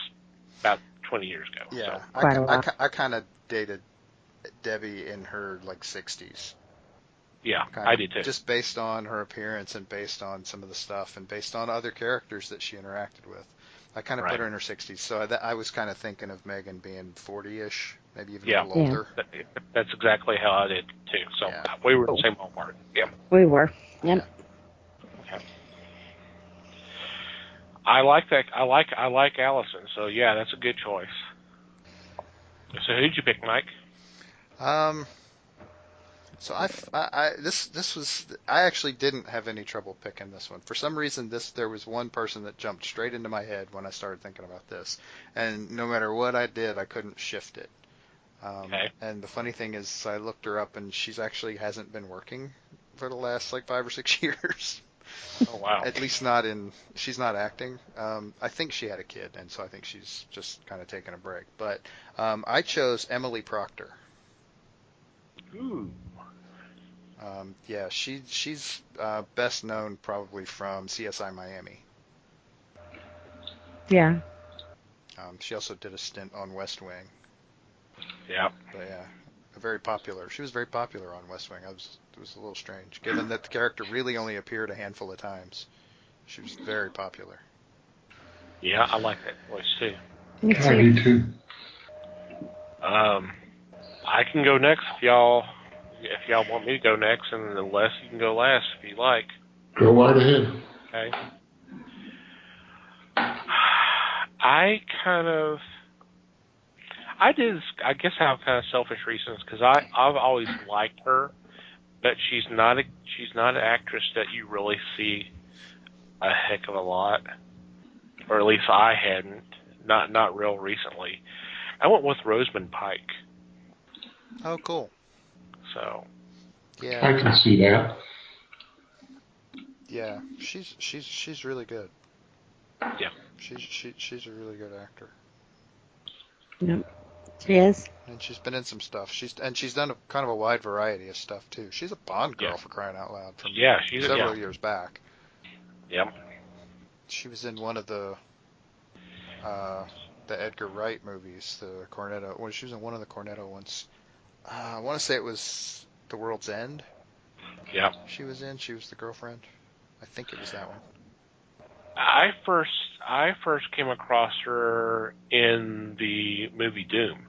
S5: about 20 years ago.
S2: Yeah,
S5: so.
S2: I kind of dated Debbie in her 60s.
S5: Yeah, I did too.
S2: Just based on her appearance and based on some of the stuff and based on other characters that she interacted with. I kind of put her in her 60s, so I was kind of thinking of Megan being 40-ish, maybe even a little older.
S5: That's exactly how I did too. So we were in the same ballpark. Yeah,
S4: we were. Yep.
S5: Okay. I like that. I like Allison. So yeah, that's a good choice. So who'd you pick, Mike?
S2: So I actually didn't have any trouble picking this one. For some reason, there was one person that jumped straight into my head when I started thinking about this, and no matter what I did, I couldn't shift it.
S5: Okay.
S2: And the funny thing is, I looked her up, and she's actually hasn't been working for the last 5 or 6 years.
S5: Oh wow!
S2: At least she's not acting. I think she had a kid, and so I think she's just kind of taking a break. But I chose Emily Proctor.
S5: Ooh.
S2: She's best known probably from CSI Miami.
S4: Yeah.
S2: She also did a stint on West Wing.
S5: Yeah.
S2: But yeah, she was very popular on West Wing. It was a little strange, given that the character really only appeared a handful of times. She was very popular.
S5: Yeah, I like that voice too.
S4: Me too.
S3: I do too.
S5: I can go next if y'all want me to go next, and then Les, you can go last if you like.
S3: Go right ahead.
S5: Okay. I guess I have kind of selfish reasons because I've always liked her, but she's not an actress that you really see a heck of a lot, or at least I hadn't, not real recently. I went with Rosamund Pike.
S2: Oh, cool.
S5: So.
S2: Yeah.
S3: I can see that.
S2: Yeah, she's really good.
S5: Yeah.
S2: She's a really good actor.
S4: Yep. She is.
S2: And she's been in some stuff. She's done kind of a wide variety of stuff too. She's a Bond girl for crying out loud from several years back.
S5: Yep.
S2: She was in one of the the Edgar Wright movies, the Cornetto. Well, she was in one of the Cornetto ones. I want to say it was The World's End.
S5: Yeah.
S2: She was in. She was the girlfriend. I think it was that one.
S5: I first came across her in the movie Doom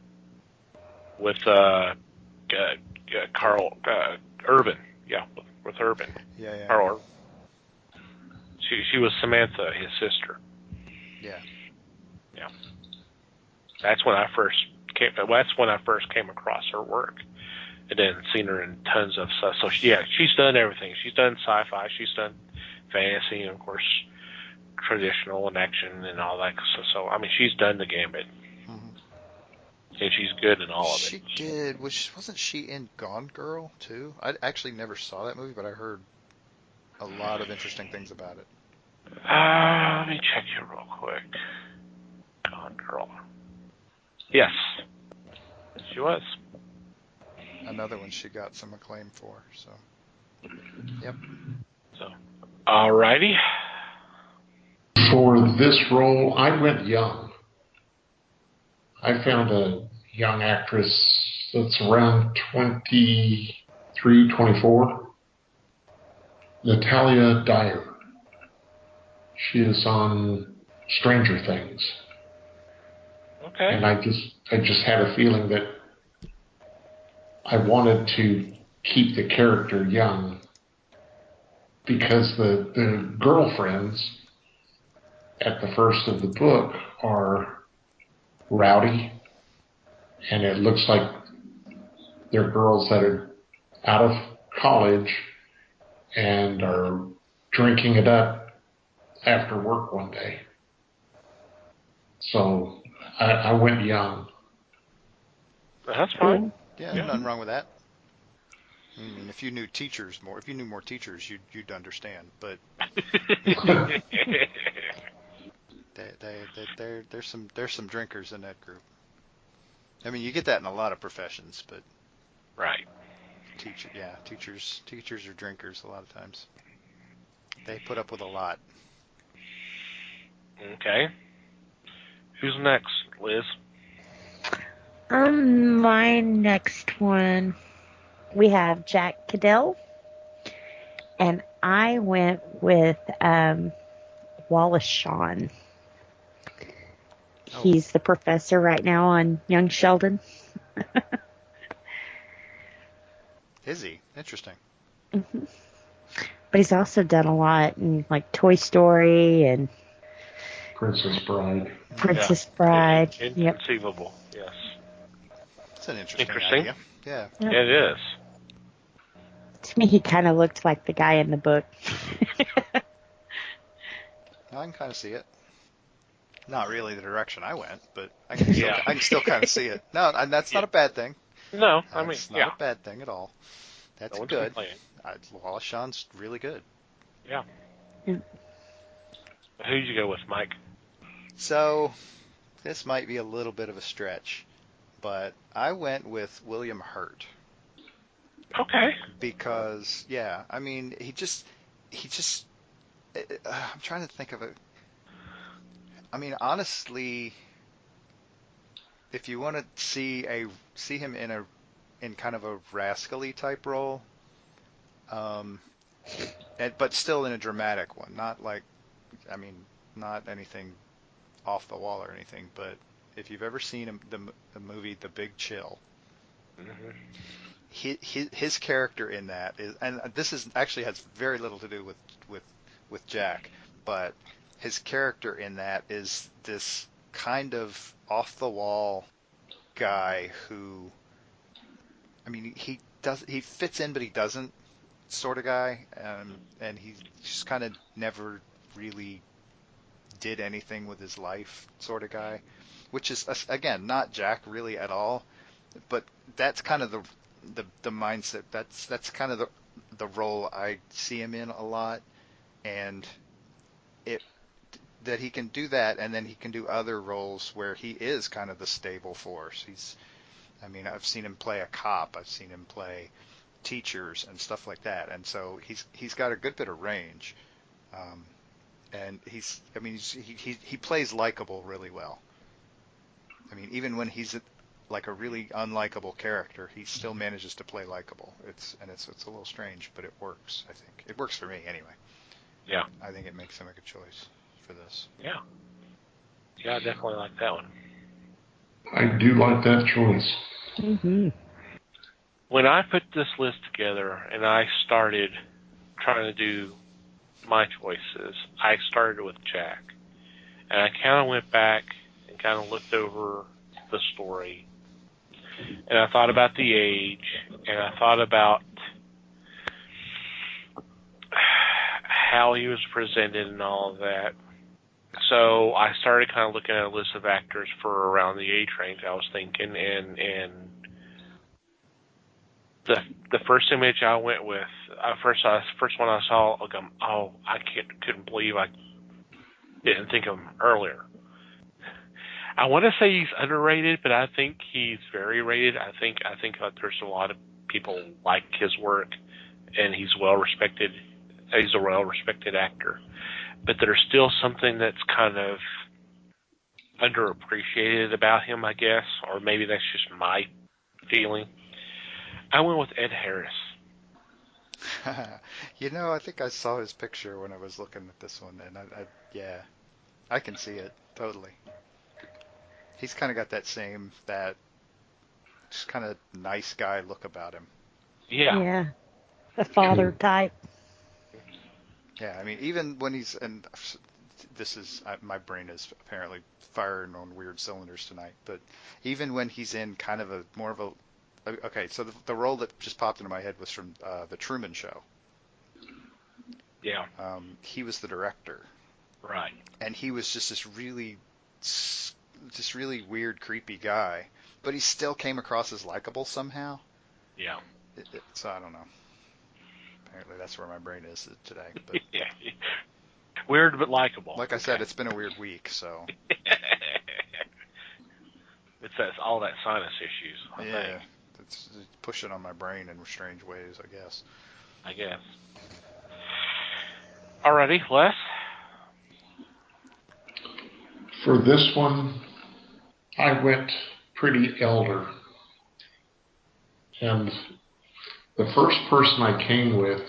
S5: with Carl Urban. Yeah, with Urban.
S2: Yeah.
S5: Carl Urban. She was Samantha, his sister.
S2: Yeah.
S5: Yeah. That's when I first came across her work, and then seen her in tons of stuff. So she's done everything. She's done sci-fi. She's done fantasy, and of course, traditional and action and all that. So I mean, she's done the gambit, and she's good in all of it.
S2: She did. Wasn't she in Gone Girl too? I actually never saw that movie, but I heard a lot of interesting things about it.
S5: Let me check here real quick. Gone Girl. Yes, she was.
S2: Another one she got some acclaim for. So, yep.
S5: So, alrighty.
S3: For this role, I went young. I found a young actress that's around 23, 24. Natalia Dyer. She is on Stranger Things.
S5: Okay.
S3: And I just had a feeling that I wanted to keep the character young because the girlfriends at the first of the book are rowdy, and it looks like they're girls that are out of college and are drinking it up after work one day. So I went young.
S5: That's fine.
S2: Yeah, nothing wrong with that. I mean, if you knew more teachers, you'd understand. But there's some drinkers in that group. I mean, you get that in a lot of professions, but
S5: Right.
S2: teachers are drinkers a lot of times. They put up with a lot.
S5: Okay. Who's next, Liz?
S4: My next one, we have Jack Cadell, and I went with Wallace Shawn. He's the professor right now on Young Sheldon.
S2: Is he? Interesting.
S4: Mm-hmm. But he's also done a lot in like Toy Story and
S3: Princess Bride.
S4: Bride.
S5: Inconceivable. Yes.
S2: It's an interesting idea. Yeah.
S5: Yep. It is.
S4: To me, he kind of looked like the guy in the book.
S2: I can kind of see it. Not really the direction I went, but I can still kind of see it. No, and that's not a bad thing.
S5: No, I mean,
S2: it's not a bad thing at all. That's good. Wallace Shawn's really good.
S5: Yeah. Who'd you go with, Mike?
S2: So, this might be a little bit of a stretch, but I went with William Hurt.
S5: Okay.
S2: Because, I mean, he just, I'm trying to think of it. I mean, honestly, if you want to see him in kind of a rascally type role, but still in a dramatic one, not anything off the wall or anything. But if you've ever seen the movie The Big Chill, his character in that is, and this is actually has very little to do with Jack, but his character in that is this kind of off the wall guy who, I mean, he fits in but he doesn't sort of guy, and he just kind of never really did anything with his life sort of guy, which is again not Jack really at all, but that's kind of the mindset, that's kind of the role I see him in a lot, and that he can do that, and then he can do other roles where he is kind of the stable force. I've seen him play a cop, I've seen him play teachers and stuff like that, and so he's got a good bit of range, and he plays likable really well. I mean, even when he's like a really unlikable character, he still manages to play likable. It's a little strange, but it works. I think it works for me anyway.
S5: Yeah.
S2: I think it makes him a good choice for this.
S5: Yeah. Yeah, I definitely like that one.
S3: I do like that choice.
S4: Mm-hmm.
S5: When I put this list together and I started trying to do my choices, I started with Jack. And I kind of went back and kind of looked over the story. And I thought about the age, and I thought about how he was presented and all of that. So I started kind of looking at a list of actors for around the age range I was thinking, and the first image I went with, first one I saw, I couldn't believe I didn't think of him earlier. I want to say he's underrated, but I think he's very rated. I think there's a lot of people like his work, and he's well respected. He's a well respected actor, but there's still something that's kind of underappreciated about him, I guess, or maybe that's just my feeling. I went with Ed Harris.
S2: I think I saw his picture when I was looking at this one, and yeah, I can see it totally. He's kind of got that just kind of nice guy look about him.
S5: Yeah.
S4: Yeah. The father type.
S2: Yeah, I mean, even when and my brain is apparently firing on weird cylinders tonight, but even when he's in kind of okay, so the role that just popped into my head was from The Truman Show.
S5: Yeah.
S2: He was the director.
S5: Right.
S2: And he was just this really weird, creepy guy, but he still came across as likable somehow.
S5: Yeah.
S2: So I don't know. Apparently that's where my brain is today. But
S5: yeah. Weird but likable.
S2: Like I said, it's been a weird week, so.
S5: It's all that sinus issues, I think.
S2: It's pushing on my brain in strange ways, I guess.
S5: Alrighty, Les?
S3: For this one, I went pretty elder. And the first person I came with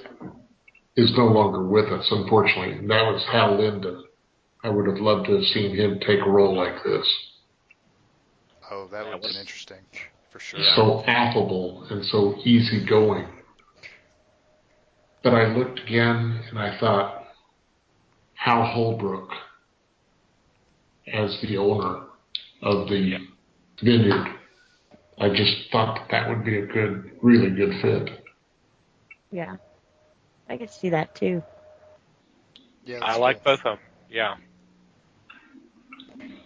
S3: is no longer with us, unfortunately. And that was Hal Linden. I would have loved to have seen him take a role like this.
S2: Oh, that would have been interesting, for sure.
S3: So affable and so easygoing. But I looked again and I thought, Hal Holbrook as the owner of the vineyard. I just thought that would be a really good fit.
S4: Yeah. I could see that too.
S2: Yeah,
S5: I like both of them. Yeah.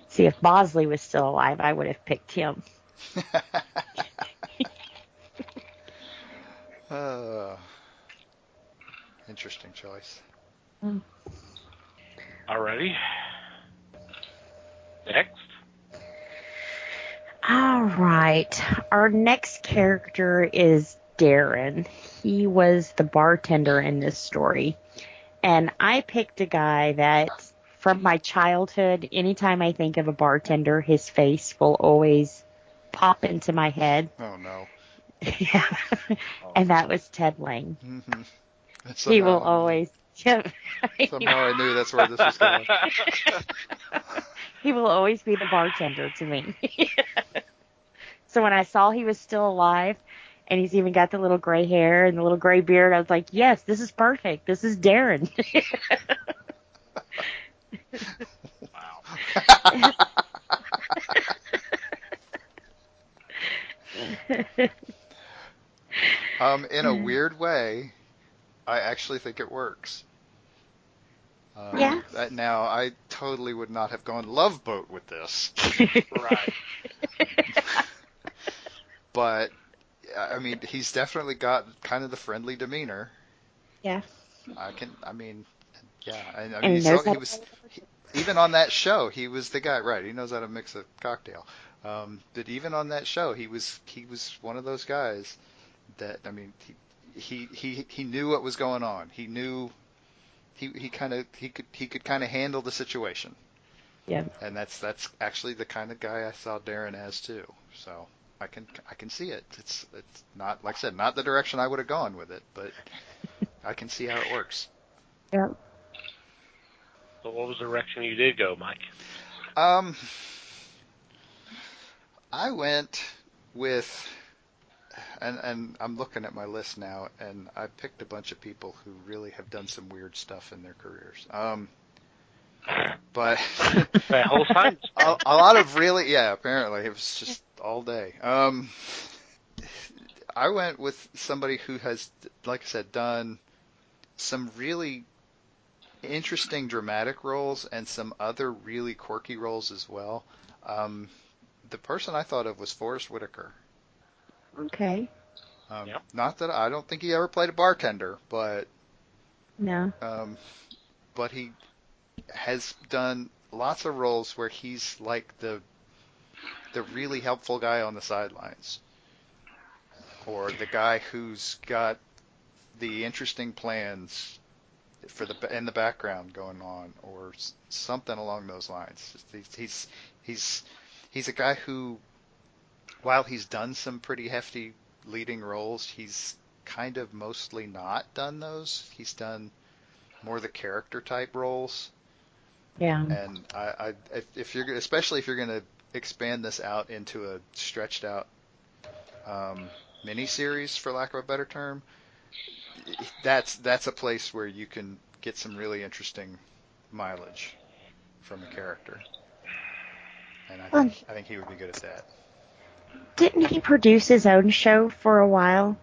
S4: See, if Bosley was still alive, I would have picked him.
S2: Interesting choice.
S5: Alrighty. Next.
S4: All right. Our next character is Darren. He was the bartender in this story. And I picked a guy that, from my childhood, anytime I think of a bartender, his face will always pop into my head.
S2: Oh, no.
S4: Yeah. And that was Ted Lang.
S2: Mm-hmm.
S4: He will always...
S2: Somehow I knew that's where this was going.
S4: He will always be the bartender to me. So when I saw he was still alive, and he's even got the little gray hair and the little gray beard, I was like, yes, this is perfect. This is Darren.
S2: Wow. In a weird way, I actually think it works.
S4: Yeah.
S2: Now, I totally would not have gone Love Boat with this.
S5: Right.
S2: But, I mean, he's definitely got kind of the friendly demeanor.
S4: Yeah.
S2: Even on that show, he was the guy, right? He knows how to mix a cocktail. But even on that show, he was one of those guys that, I mean, he knew what was going on. He knew he could kind of handle the situation.
S4: Yeah.
S2: And that's actually the kind of guy I saw Darren as too. So I can see it. It's not, like I said, not the direction I would have gone with it, but I can see how it works.
S4: Yeah.
S5: So what was the direction you did go, Mike?
S2: I went with, and I'm looking at my list now, and I picked a bunch of people who really have done some weird stuff in their careers. But
S5: That whole time.
S2: a lot of really, yeah, apparently it was just all day. I went with somebody who has, like I said, done some really interesting dramatic roles and some other really quirky roles as well. The person I thought of was Forrest Whitaker.
S4: Okay.
S5: Yep.
S2: Not that I don't think he ever played a bartender, but
S4: No.
S2: but he has done lots of roles where he's like the really helpful guy on the sidelines, or the guy who's got the interesting plans for in the background going on, or something along those lines. He's a guy who, while he's done some pretty hefty leading roles, he's kind of mostly not done those. He's done more the character type roles.
S4: Yeah.
S2: And especially if you're going to expand this out into a stretched out miniseries, for lack of a better term, that's a place where you can get some really interesting mileage from a character. And I think he would be good at that.
S4: Didn't he produce his own show for a while?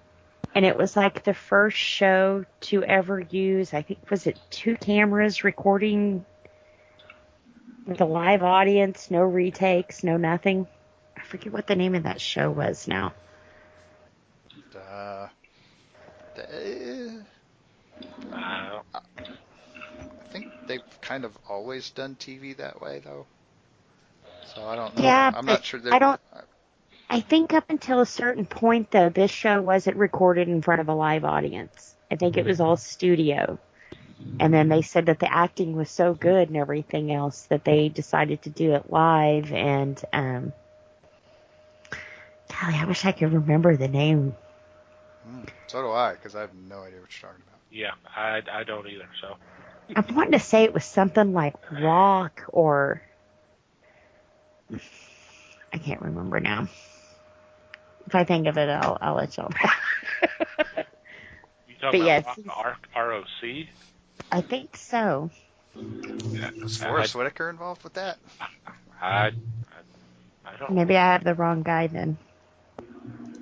S4: And it was like the first show to ever use, I think, was it 2 cameras recording with a live audience, no retakes, no nothing? I forget what the name of that show was now.
S2: I think they've kind of always done TV that way, though. So I don't know.
S4: Yeah,
S2: I'm
S4: but
S2: not sure.
S4: I think up until a certain point, though, this show wasn't recorded in front of a live audience. I think it was all studio. And then they said that the acting was so good and everything else that they decided to do it live. And, golly, I wish I could remember the name.
S2: So do I, because I have no idea what you're talking about.
S5: Yeah, I don't either. So
S4: I'm wanting to say it was something like Rock or... I can't remember now. If I think of it, I'll let y'all know.
S5: you talking
S4: But
S5: about ROC?
S4: I think so.
S2: Is Forrest Whitaker involved with that?
S5: I don't.
S4: Maybe I have the wrong guy then.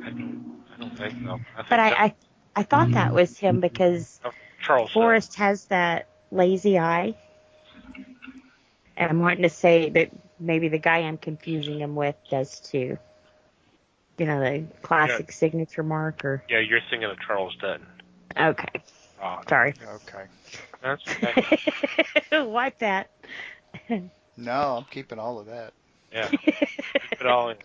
S5: I don't think so.
S4: But I thought that was him because
S5: Charles
S4: Forrest has that lazy eye. And I'm wanting to say that maybe the guy I'm confusing him with does too. You know, the classic signature mark or...
S5: Yeah, you're thinking of Charles Dutton.
S4: Okay. Sorry.
S2: Okay.
S5: That's okay.
S4: Wipe that.
S2: No, I'm keeping all of that.
S5: Yeah. Keep it all in.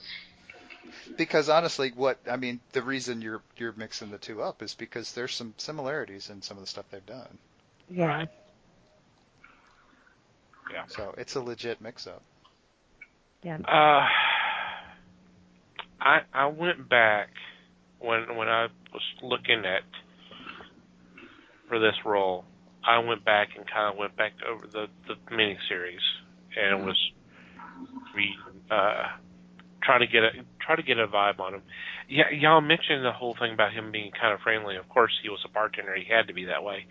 S2: Because honestly, the reason you're mixing the two up is because there's some similarities in some of the stuff they've done.
S4: Yeah.
S5: Right. Yeah.
S2: So it's a legit mix-up.
S4: Yeah.
S5: I went back when I was looking at for this role. I went back and kind of went back over the miniseries and was try to get a vibe on him. Yeah, y'all mentioned the whole thing about him being kind of friendly. Of course, he was a bartender; he had to be that way.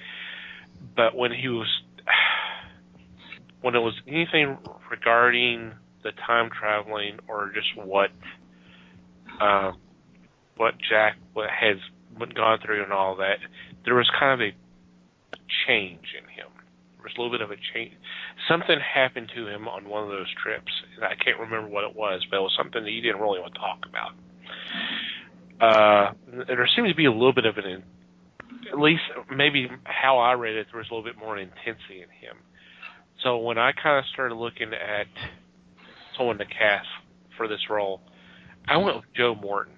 S5: But when it was anything regarding the time traveling or just what Jack has gone through and all that, there was kind of a change in him. There was a little bit of a change. Something happened to him on one of those trips, and I can't remember what it was, but it was something that he didn't really want to talk about. There seemed to be a little bit of at least maybe how I read it, there was a little bit more intensity in him. So when I kind of started looking at someone to cast for this role, I went with Joe Morton.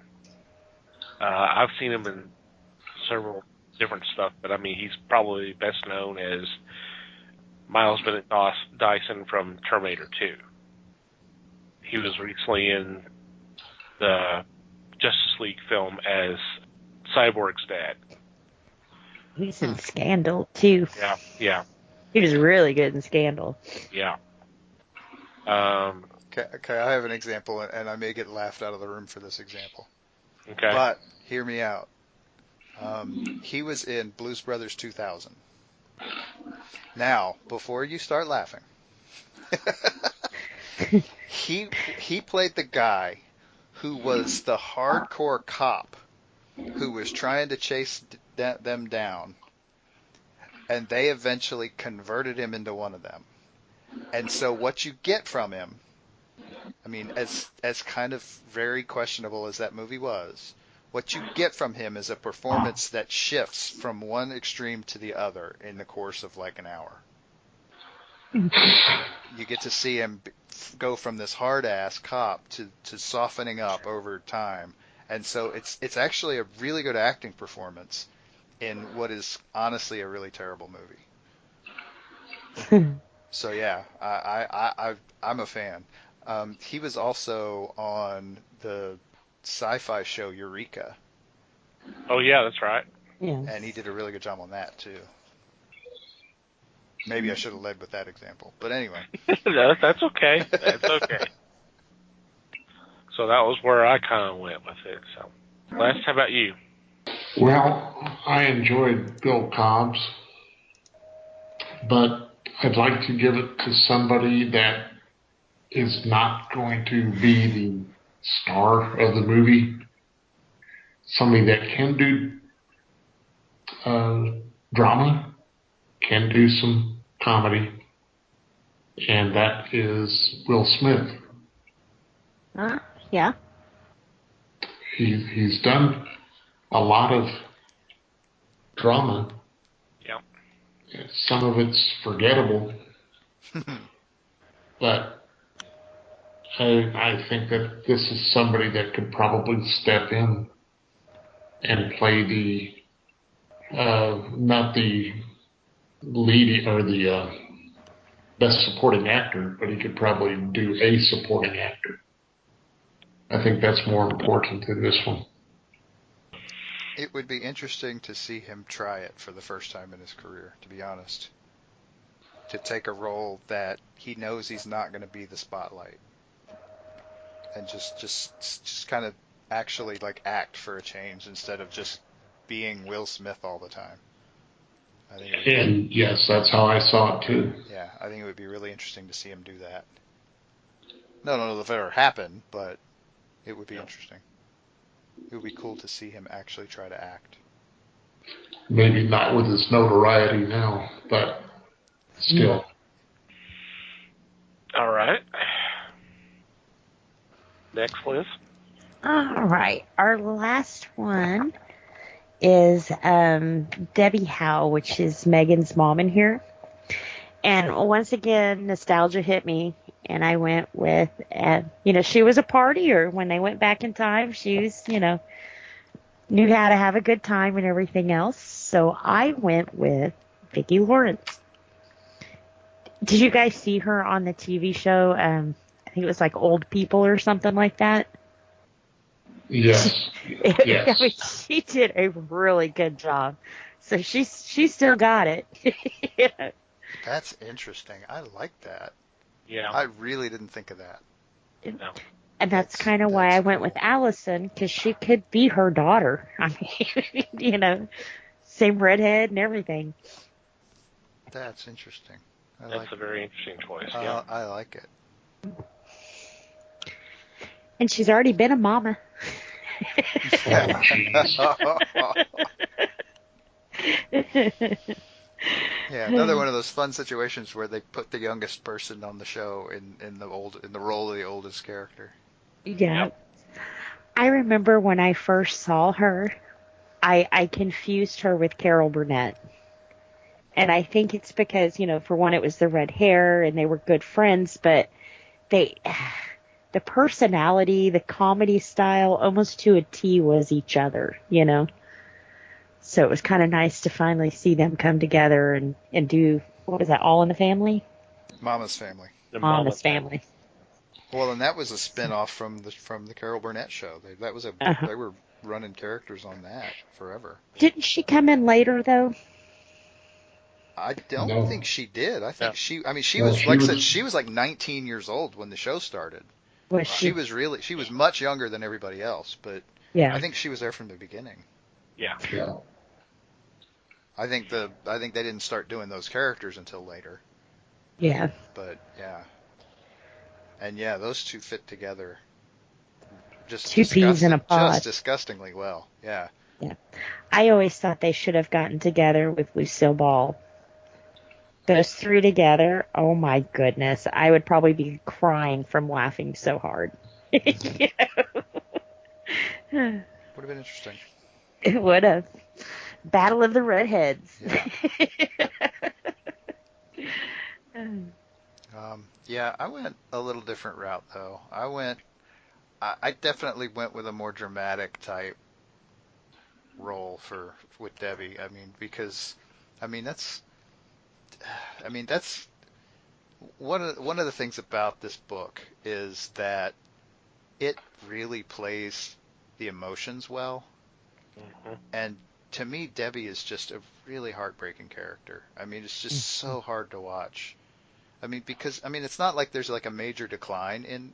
S5: I've seen him in several different stuff, but I mean, he's probably best known as Miles Bennett Dyson from Terminator 2. He was recently in the Justice League film as Cyborg's dad.
S4: He's in Scandal, too.
S5: Yeah.
S4: He was really good in Scandal.
S5: Yeah.
S2: Okay, I have an example, and I may get laughed out of the room for this example.
S5: Okay.
S2: But hear me out. He was in Blues Brothers 2000. Now, before you start laughing, he played the guy who was the hardcore cop who was trying to chase them down, and they eventually converted him into one of them. And so what you get from him, I mean, as kind of very questionable as that movie was, what you get from him is a performance that shifts from one extreme to the other in the course of like an hour. You get to see him go from this hard-ass cop to softening up over time. And so it's actually a really good acting performance in what is honestly a really terrible movie. So yeah, I'm a fan. He was also on the sci-fi show Eureka.
S5: Oh yeah, that's right.
S4: Yeah.
S2: And he did a really good job on that too. Maybe I should have led with that example, but anyway.
S5: No, that's okay. That's okay. So that was where I kind of went with it. So, Les, how about you?
S3: Well, I enjoyed Bill Cobbs, but I'd like to give it to somebody that is not going to be the star of the movie. Somebody that can do drama, can do some comedy, and that is Will Smith.
S4: Yeah.
S3: He's done a lot of drama.
S5: Yeah.
S3: Some of it's forgettable, but I think that this is somebody that could probably step in and play the not the lead or the best supporting actor, but he could probably do a supporting actor. I think that's more important than this one.
S2: It would be interesting to see him try it for the first time in his career, to be honest. To take a role that he knows he's not going to be the spotlight. And just kind of actually like act for a change instead of just being Will Smith all the time. I think
S3: And yes, that's how I saw it too.
S2: Yeah, I think it would be really interesting to see him do that. No, I don't know if it ever happened, but it would be interesting. It would be cool to see him actually try to act.
S3: Maybe not with his notoriety now, but still.
S5: All right. Next, Liz.
S4: All right. Our last one is Debbie Howe, which is Megan's mom in here. And once again, nostalgia hit me, and I went with, she was a partier when they went back in time. She was, knew how to have a good time and everything else. So I went with Vicki Lawrence. Did you guys see her on the TV show? I think it was like Old People or something like that.
S3: Yes. Yes.
S4: I mean, she did a really good job. So she still got it.
S2: That's interesting. I like that.
S5: Yeah.
S2: I really didn't think of that.
S5: No.
S4: And that's kind of why I went with Allison, because she could be her daughter. I mean, same redhead and everything.
S2: That's interesting.
S5: That's a very interesting choice.
S2: I like it.
S4: And she's already been a mama.
S2: Yeah, another one of those fun situations where they put the youngest person on the show in the role of the oldest character.
S4: Yeah.
S5: Yep.
S4: I remember when I first saw her, I confused her with Carol Burnett. And I think it's because, for one, it was the red hair and they were good friends, but the personality, the comedy style, almost to a T was each other, So it was kind of nice to finally see them come together and do what was that? All in the Family?
S2: Mama's Family.
S5: The
S4: Mama's Family.
S2: Well, and that was a spin-off from the Carol Burnett show. That was a book.
S4: Uh-huh.
S2: They were running characters on that forever.
S4: Didn't she come in later though?
S2: I don't
S3: No.
S2: think she did. I think she
S3: No,
S2: was,
S3: she
S2: like I
S3: was-
S2: said, she was like 19 years old when the show started.
S4: Was
S2: She
S4: she?
S2: she was much younger than everybody else, but
S4: Yeah.
S2: I think she was there from the beginning.
S5: Yeah.
S3: Yeah.
S2: I think they didn't start doing those characters until later.
S4: Yeah.
S2: But yeah. And yeah, those two fit together just
S4: Two peas in a pod.
S2: just disgustingly well. Yeah.
S4: I always thought they should have gotten together with Lucille Ball. Those three together, oh my goodness. I would probably be crying from laughing so hard.
S2: Would have been interesting.
S4: It would have. Battle of the Redheads.
S2: Yeah, I went a little different route though. I definitely went with a more dramatic type role with Debbie. I mean, because that's one of the things about this book is that it really plays the emotions well.
S5: Mm-hmm.
S2: And to me, Debbie is just a really heartbreaking character. I mean, it's just so hard to watch. I mean, because it's not like there's like a major decline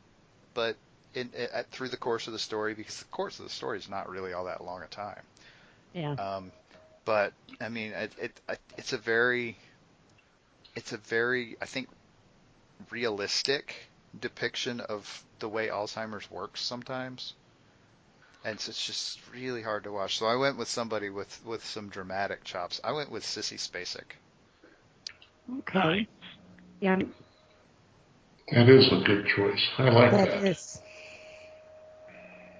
S2: through the course of the story, because the course of the story is not really all that long a time.
S4: Yeah.
S2: But I mean, it's a very, I think, realistic depiction of the way Alzheimer's works sometimes. And so it's just really hard to watch. So I went with somebody with some dramatic chops. I went with Sissy Spacek.
S4: Okay. Yeah,
S3: That is a good choice. I like
S4: that
S3: that.
S4: is.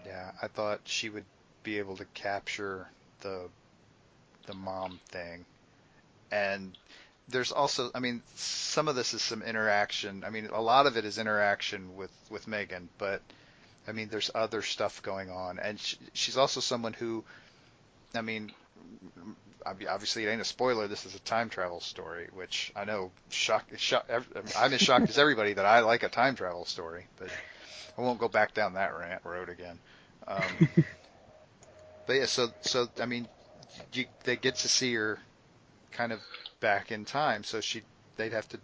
S2: Yeah, I thought she would be able to capture the mom thing. And there's also, some of this is some interaction. A lot of it is interaction with Megan, but there's other stuff going on. And she's also someone who, obviously it ain't a spoiler. This is a time travel story, which I know I'm as shocked as everybody that I like a time travel story, but I won't go back down that road again. But yeah, so they get to see her kind of back in time, so they'd have to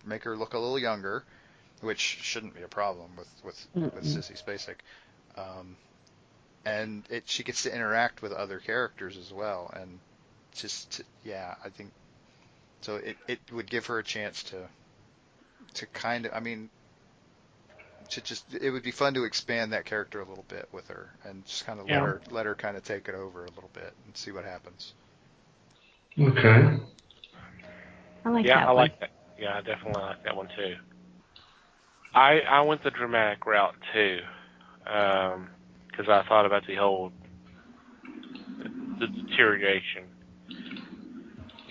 S2: make her look a little younger, which shouldn't be a problem with Sissy Spacek. And she gets to interact with other characters as well, and I think so. It would give her a chance to kind of, it would be fun to expand that character a little bit with her, and just kind of let her kind of take it over a little bit and see what happens.
S3: Okay.
S4: I like
S5: Yeah,
S4: that
S5: I
S4: one.
S5: like that. Yeah, I definitely like that one too. I went the dramatic route too, because I thought about the deterioration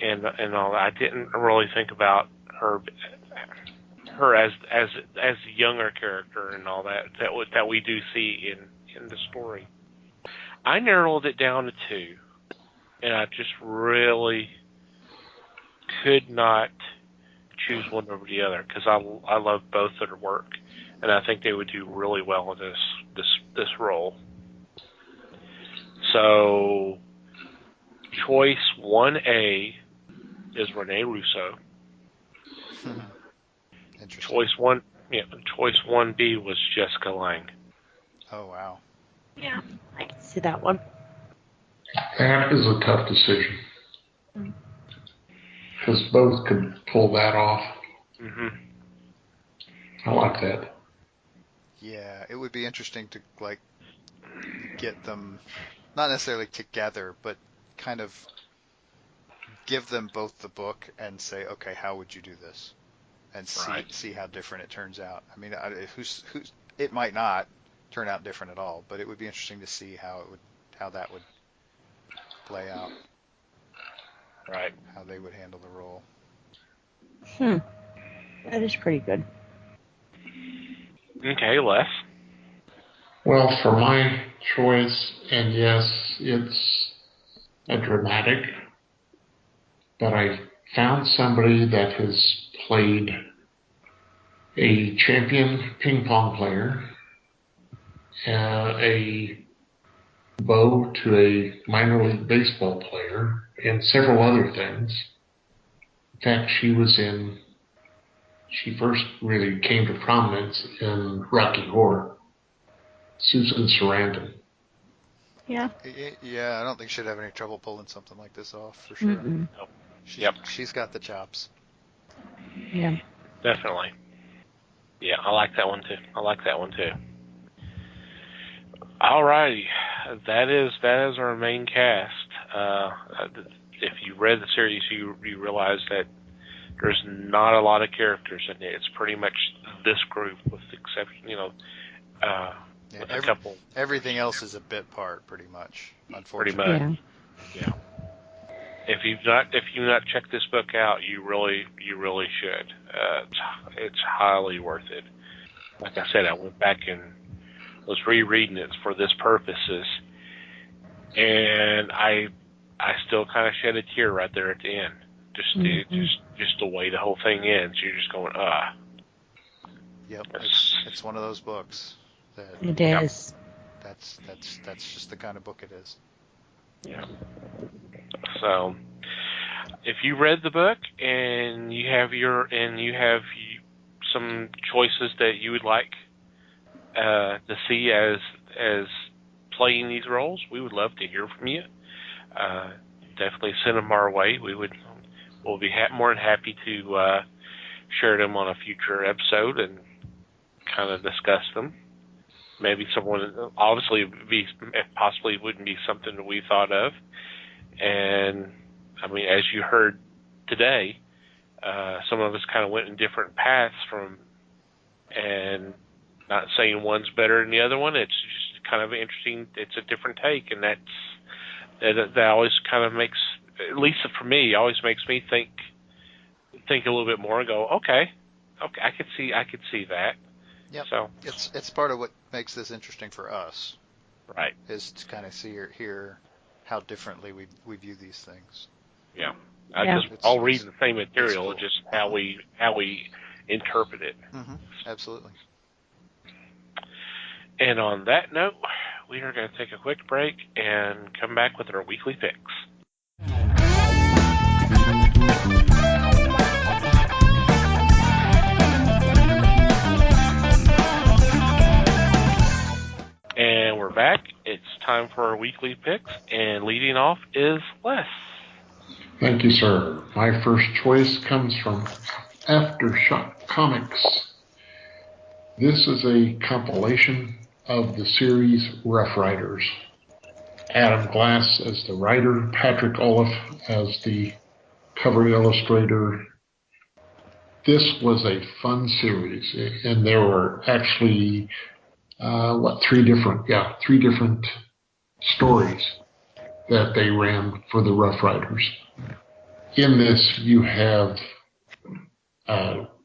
S5: and all that. I didn't really think about her as the younger character and all that we do see in the story. I narrowed it down to two, and I just really could not choose one over the other, because I love both of their work, and I think they would do really well in this role. So, choice 1A is Rene Russo.
S2: Interesting.
S5: Choice 1B was Jessica Lange.
S2: Oh wow.
S4: Yeah, I can see that one.
S3: That is a tough decision. Because both could pull that off.
S5: Mm-hmm.
S3: I like that.
S2: Yeah, it would be interesting to get them, not necessarily together, but kind of give them both the book and say, okay, how would you do this, and see how different it turns out. It might not turn out different at all, but it would be interesting to see how that would play out.
S5: Right.
S2: How they would handle the role.
S4: That is pretty good.
S5: Okay, Les.
S3: Well, for my choice, and yes, it's a dramatic, but I found somebody that has played a champion ping pong player, a beau to a minor league baseball player, and several other things. In fact, she first really came to prominence in Rocky Horror. Susan Sarandon.
S4: Yeah.
S2: Yeah, I don't think she'd have any trouble pulling something like this off, for sure.
S4: Mm-mm.
S2: She's got the chops.
S4: Yeah.
S5: Definitely. Yeah, I like that one too. Alrighty, that is our main cast. If you read the series, you realize that there's not a lot of characters in it. It's pretty much this group, with the exception, with a couple.
S2: Everything else is a bit part, pretty much. Unfortunately.
S5: Pretty much. Yeah. If you've not checked this book out, you really should. It's highly worth it. Like I said, I went back and was rereading it for this purposes, and I still kind of shed a tear right there at the end. Just the way the whole thing ends, you're just going, ah.
S2: Yep, it's one of those books that
S4: It is.
S2: That's just the kind of book it is.
S5: Yeah. So, if you read the book and you have some choices that you would like to see as playing these roles, we would love to hear from you. Definitely send them our way. We'll be more than happy to share them on a future episode and kind of discuss them. Maybe someone, obviously, possibly wouldn't be something that we thought of. And, I mean, as you heard today, some of us kind of went in different paths and not saying one's better than the other one. It's just kind of interesting. It's a different take, and that always kind of makes, at least for me, always makes me think a little bit more and go, okay, I could see that.
S2: Yep.
S5: So
S2: it's part of what makes this interesting for us,
S5: right?
S2: Is to kind of see or hear how differently we view these things.
S5: Yeah,
S2: It's
S5: all reading the same material,
S2: cool.
S5: just how we interpret it.
S2: Mm-hmm. Absolutely.
S5: And on that note, we are going to take a quick break and come back with our weekly picks. And we're back. It's time for our weekly picks, and leading off is Les.
S3: Thank you, sir. My first choice comes from Aftershock Comics. This is a compilation of the series Rough Riders. Adam Glass as the writer, Patrick Olaf as the cover illustrator. This was a fun series, and there were actually three different stories that they ran for the Rough Riders. In this, you have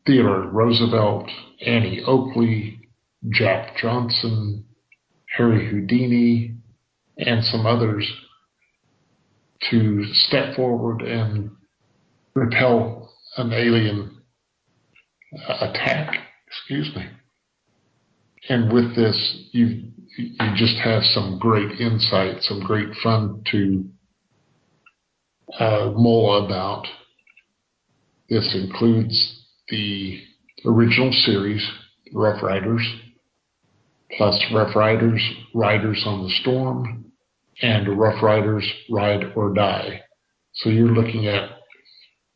S3: Theodore Roosevelt, Annie Oakley, Jack Johnson, Harry Houdini, and some others to step forward and repel an alien attack. Excuse me. And with this, you just have some great insight, some great fun to mull about. This includes the original series, Rough Riders, plus Rough Riders, Riders on the Storm, and Rough Riders, Ride or Die. So you're looking at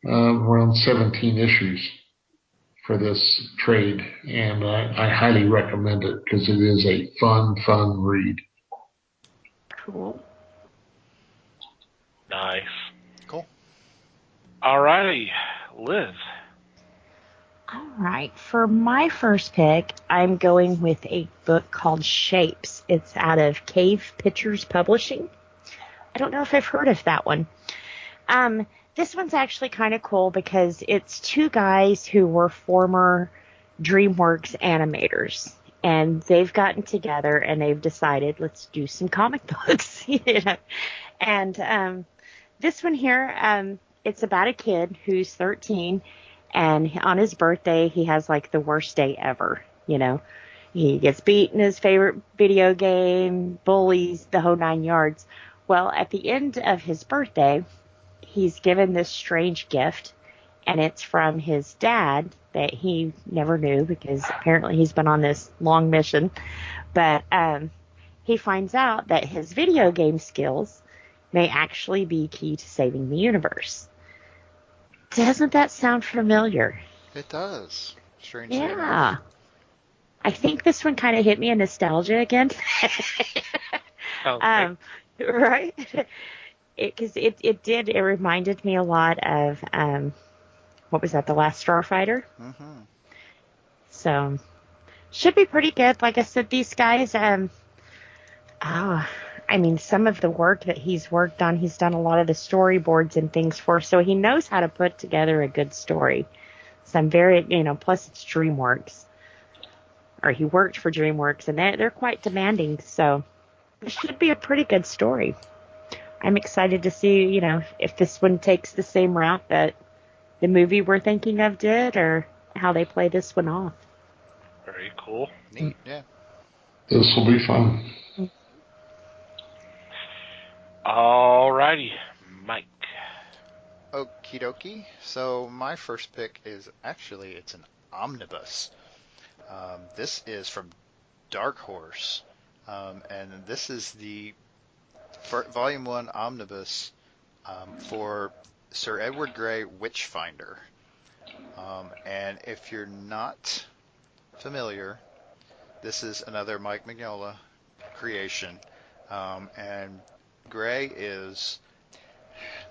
S3: around 17 issues for this trade, and I highly recommend it because it is a fun read.
S4: Cool.
S5: Nice.
S2: Cool.
S5: Alrighty, Liz.
S4: All right. For my first pick, I'm going with a book called Shapes. It's out of Cave Pictures Publishing. I don't know if I've heard of that one. This one's actually kind of cool because it's two guys who were former DreamWorks animators, and they've gotten together and they've decided, let's do some comic books. And this one here, it's about a kid who's 13, and on his birthday, he has like the worst day ever. You know, he gets beat in his favorite video game, bullies, the whole 9 yards. Well, at the end of his birthday, he's given this strange gift, and it's from his dad that he never knew because apparently he's been on this long mission. But he finds out that his video game skills may actually be key to saving the universe. Doesn't that sound familiar?
S2: It does. Strangely enough.
S4: Yeah. I think this one kind of hit me in nostalgia again. Right? Because it reminded me a lot of, what was that, The Last Starfighter?
S2: Mm-hmm.
S4: So, should be pretty good. Like I said, these guys, some of the work that he's worked on, he's done a lot of the storyboards and things for, so he knows how to put together a good story. So I'm very, plus it's DreamWorks. Or he worked for DreamWorks, and they're quite demanding, so it should be a pretty good story. I'm excited to see, if this one takes the same route that the movie we're thinking of did, or how they play this one off.
S5: Very cool.
S2: Neat, yeah.
S3: This will be fun.
S5: Alrighty, Mike.
S2: Okie dokie. So my first pick is actually, it's an omnibus. This is from Dark Horse, and this is the Volume 1 omnibus for Sir Edward Grey Witchfinder. And if you're not familiar, this is another Mike Mignola creation. And Grey is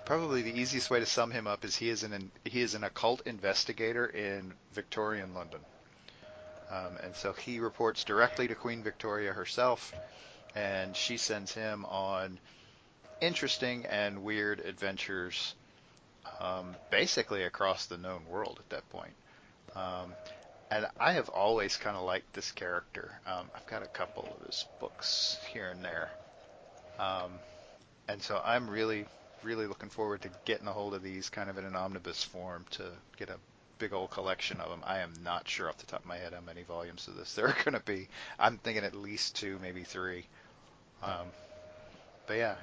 S2: probably the easiest way to sum him up is he is an occult investigator in Victorian London. And so he reports directly to Queen Victoria herself, and she sends him on interesting and weird adventures, basically across the known world at that point. And I have always kind of liked this character. I've got a couple of his books here and there. And so I'm really, really looking forward to getting a hold of these kind of in an omnibus form to get a big old collection of them. I am not sure off the top of my head how many volumes of this there are going to be. I'm thinking at least 2, maybe 3. But yeah,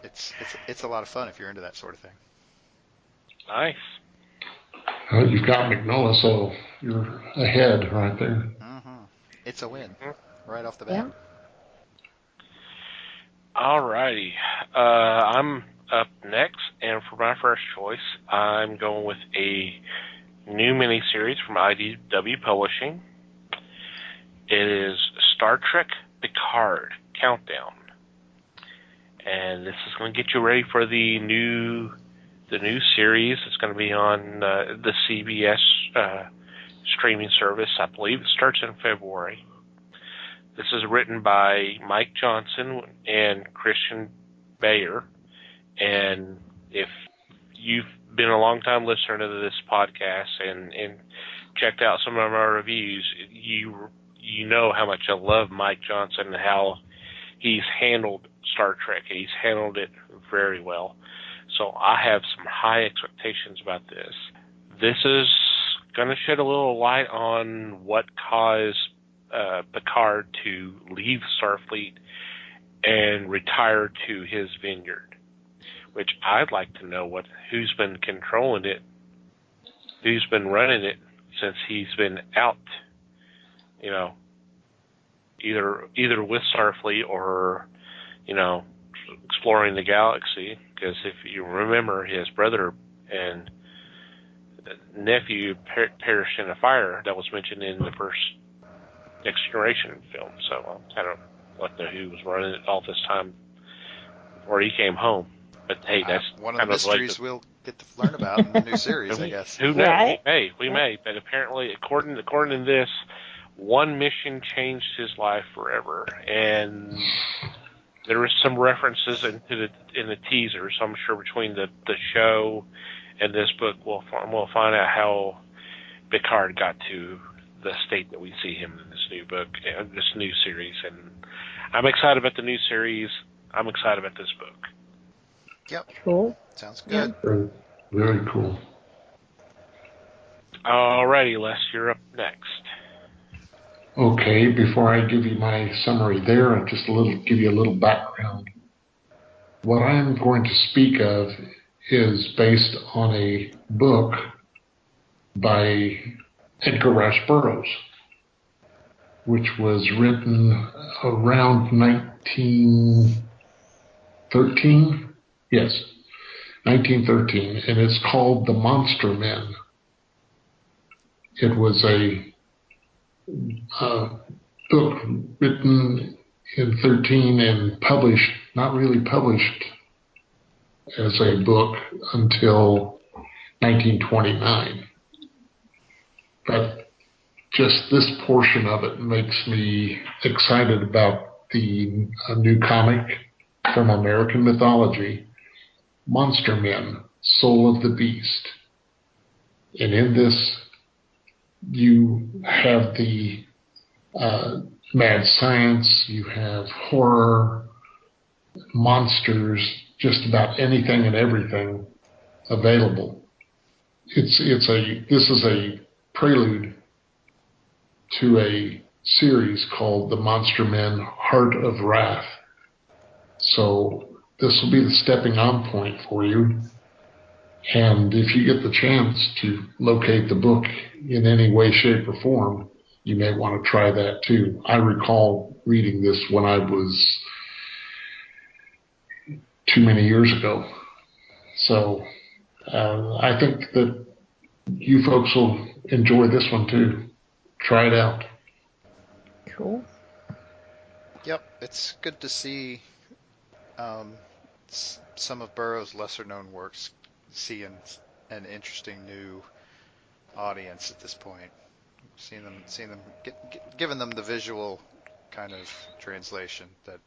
S2: it's a lot of fun if you're into that sort of thing.
S5: Nice.
S3: You've got Mignola, so you're ahead right there.
S2: Mm-hmm. It's a win right off the bat.
S4: Yeah.
S5: Alrighty. I'm up next, and for my first choice, I'm going with a new miniseries from IDW Publishing. It is Star Trek Picard Countdown. And this is going to get you ready for the new series. It's going to be on the CBS streaming service. I believe it starts in February. This is written by Mike Johnson and Christian Bayer. And if you've been a long-time listener to this podcast and checked out some of our reviews, you know how much I love Mike Johnson and how he's handled Star Trek. He's handled it very well. So I have some high expectations about this. This is going to shed a little light on what caused Picard to leave Starfleet and retire to his vineyard, which I'd like to know who's been controlling it, who's been running it since he's been out, either with Starfleet or, exploring the galaxy. Because if you remember, his brother and nephew perished in a fire that was mentioned in the first Next Generation film. So I don't know who was running it all this time before he came home. But hey, that's
S2: one of the mysteries we'll get to learn about in the new series, I guess.
S5: Who knows? Right? We may. But apparently, according to this, one mission changed his life forever, and there was some references in the teaser. So I'm sure between the show and this book, we'll find out how Picard got to the state that we see him in this new book, this new series. And I'm excited about the new series. I'm excited about this book.
S2: Yep.
S4: Cool.
S2: Sounds good.
S3: Very, Very cool.
S5: Alrighty, Les, you're up next.
S3: Okay, before I give you my summary there, I'll just give you a little background. What I'm going to speak of is based on a book by Edgar Rice Burroughs, which was written around 1913. Yes, 1913, and it's called The Monster Men. It was a book written in 13 and published, not really published as a book until 1929. But just this portion of it makes me excited about the new comic from American mythology, Monster Men, Soul of the Beast. And in this, you have the mad science, you have horror, monsters, just about anything and everything available. This is a prelude to a series called The Monster Men Heart of Wrath. So this will be the stepping on point for you. And if you get the chance to locate the book in any way, shape, or form, you may want to try that too. I recall reading this when I was too many years ago. So I think that you folks will enjoy this one too. Try it out.
S4: Cool.
S2: Yep, it's good to see some of Burroughs' lesser-known works see an interesting new audience at this point. Seeing them giving them the visual kind of translation that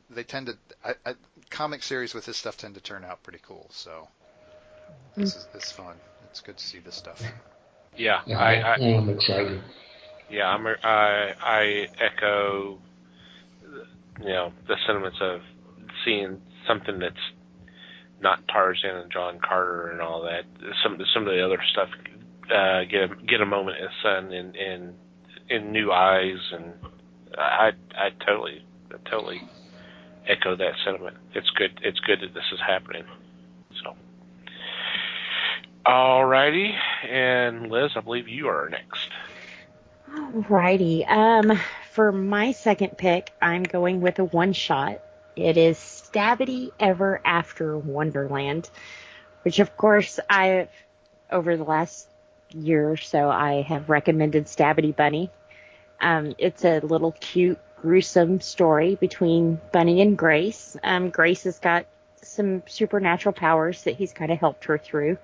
S2: they tend to. Comic series with this stuff tend to turn out pretty cool. So this is fun. It's good to see this stuff.
S5: Yeah,
S3: I am excited.
S5: Yeah, I echo, the sentiments of seeing something that's not Tarzan and John Carter and all that. Some of the other stuff, get a moment in the sun in new eyes, and I totally echo that sentiment. It's good that this is happening. So, alrighty, and Liz, I believe you are next.
S4: Alrighty. For my second pick, I'm going with a one-shot. It is Stabbity Ever After Wonderland, which of course over the last year or so, I have recommended Stabbity Bunny. It's a little cute, gruesome story between Bunny and Grace. Grace has got some supernatural powers that he's kind of helped her through.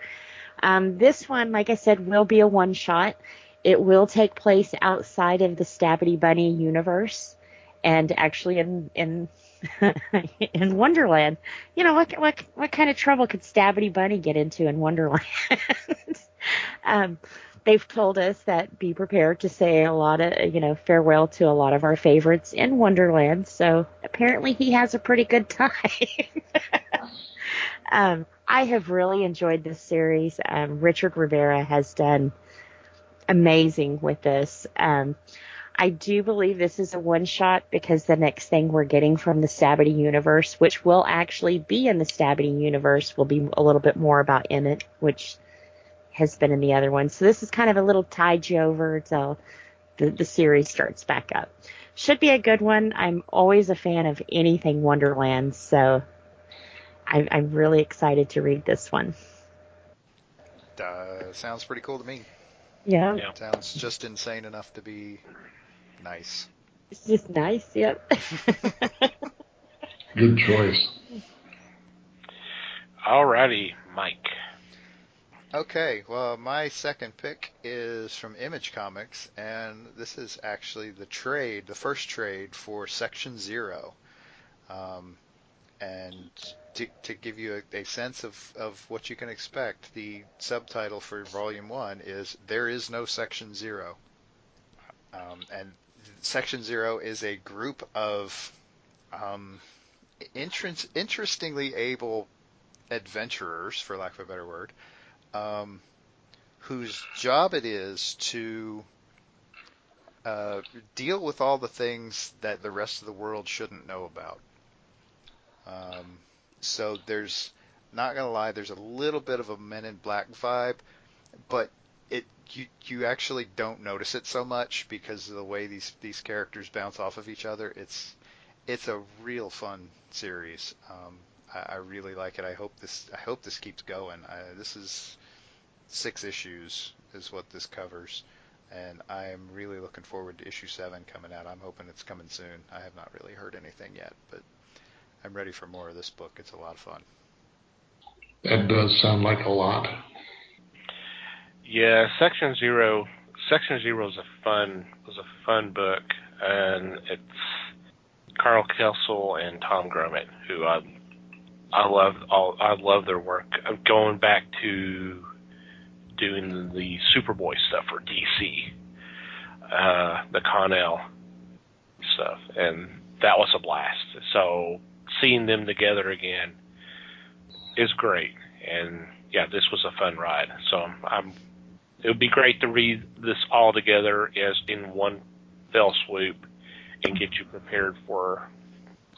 S4: This one, like I said, will be a one-shot. It will take place outside of the Stabbity Bunny universe, and actually in in Wonderland. What kind of trouble could Stabbity Bunny get into in Wonderland? They've told us that be prepared to say a lot of, farewell to a lot of our favorites in Wonderland. So apparently he has a pretty good time. I have really enjoyed this series. Richard Rivera has done amazing with this. I do believe this is a one-shot because the next thing we're getting from the Stabbity universe, which will actually be in the Stabbity universe, will be a little bit more about Emmett, which has been in the other one. So this is kind of a little tide you over until the series starts back up. Should be a good one. I'm always a fan of anything Wonderland, so I'm really excited to read this one.
S2: Sounds pretty cool to me.
S4: Yeah.
S2: Sounds just insane enough to be nice.
S4: It's just nice, yep.
S3: Good choice.
S5: Alrighty, Mike.
S2: Okay, well, my second pick is from Image Comics, and this is actually the first trade for Section Zero. And to give you a sense of what you can expect, the subtitle for Volume 1 is There Is No Section Zero. And Section Zero is a group of interestingly able adventurers, for lack of a better word, whose job it is to deal with all the things that the rest of the world shouldn't know about. So there's, not gonna lie, there's a little bit of a Men in Black vibe, but you actually don't notice it so much because of the way these characters bounce off of each other. It's a real fun series. I really like it. I hope this keeps going. This is 6 issues is what this covers, and I am really looking forward to issue 7 coming out. I'm hoping it's coming soon. I have not really heard anything yet, but I'm ready for more of this book. It's a lot of fun.
S3: That does sound like a lot.
S5: Yeah, Section Zero is a fun book, and it's Carl Kessel and Tom Grummett, who I love their work. I'm going back to doing the Superboy stuff for DC, the Connell stuff, and that was a blast. So seeing them together again is great, and yeah, this was a fun ride. So it would be great to read this all together as in one fell swoop and get you prepared for,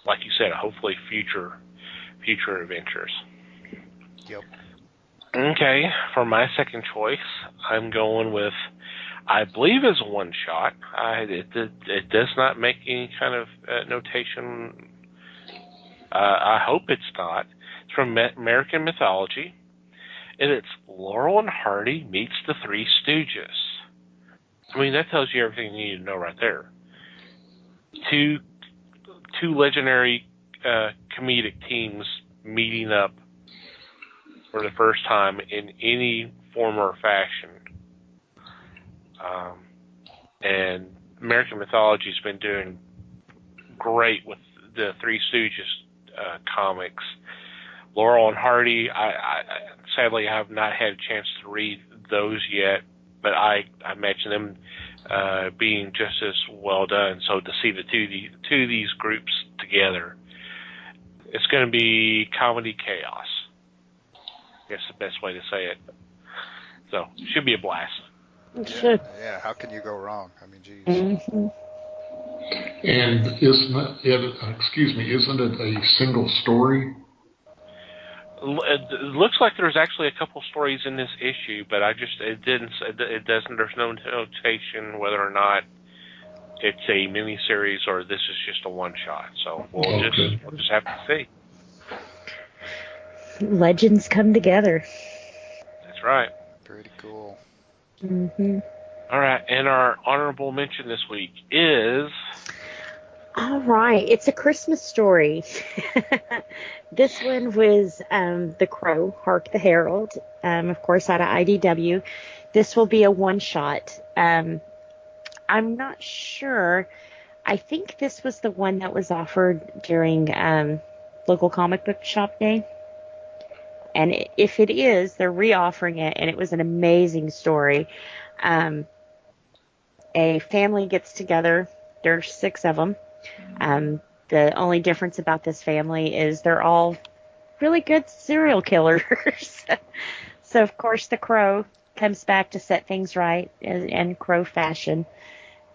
S5: like you said, hopefully future adventures.
S2: Yep.
S5: Okay, for my second choice, I'm going with, I believe is a one shot. It does not make any kind of notation. I hope it's not. It's from American Mythology, and it's Laurel and Hardy meets the Three Stooges. I mean, that tells you everything you need to know right there. Two legendary comedic teams meeting up for the first time in any form or fashion. And American Mythology's been doing great with the Three Stooges comics. Laurel and Hardy, I sadly have not had a chance to read those yet, but I imagine them being just as well done. So to see the two of these groups together, it's going to be comedy chaos. I guess the best way to say it. So it should be a blast.
S4: It should.
S2: Yeah, how can you go wrong? I mean, geez.
S4: Mm-hmm.
S3: And isn't it a single story?
S5: It looks like there's actually a couple stories in this issue, but there's no notation whether or not it's a miniseries or this is just a one shot. So we'll just have to see.
S4: Legends come together.
S5: That's right.
S2: Pretty cool.
S4: Mm-hmm.
S5: All right, and our honorable mention this week is...
S4: All right, it's a Christmas story. This one was The Crow, Hark the Herald, of course, out of IDW. This will be a one-shot. I'm not sure. I think this was the one that was offered during local comic book shop day. And if it is, they're re-offering it, and it was an amazing story. A family gets together. There's 6 of them. The only difference about this family is they're all really good serial killers. So, of course, the Crow comes back to set things right in Crow fashion.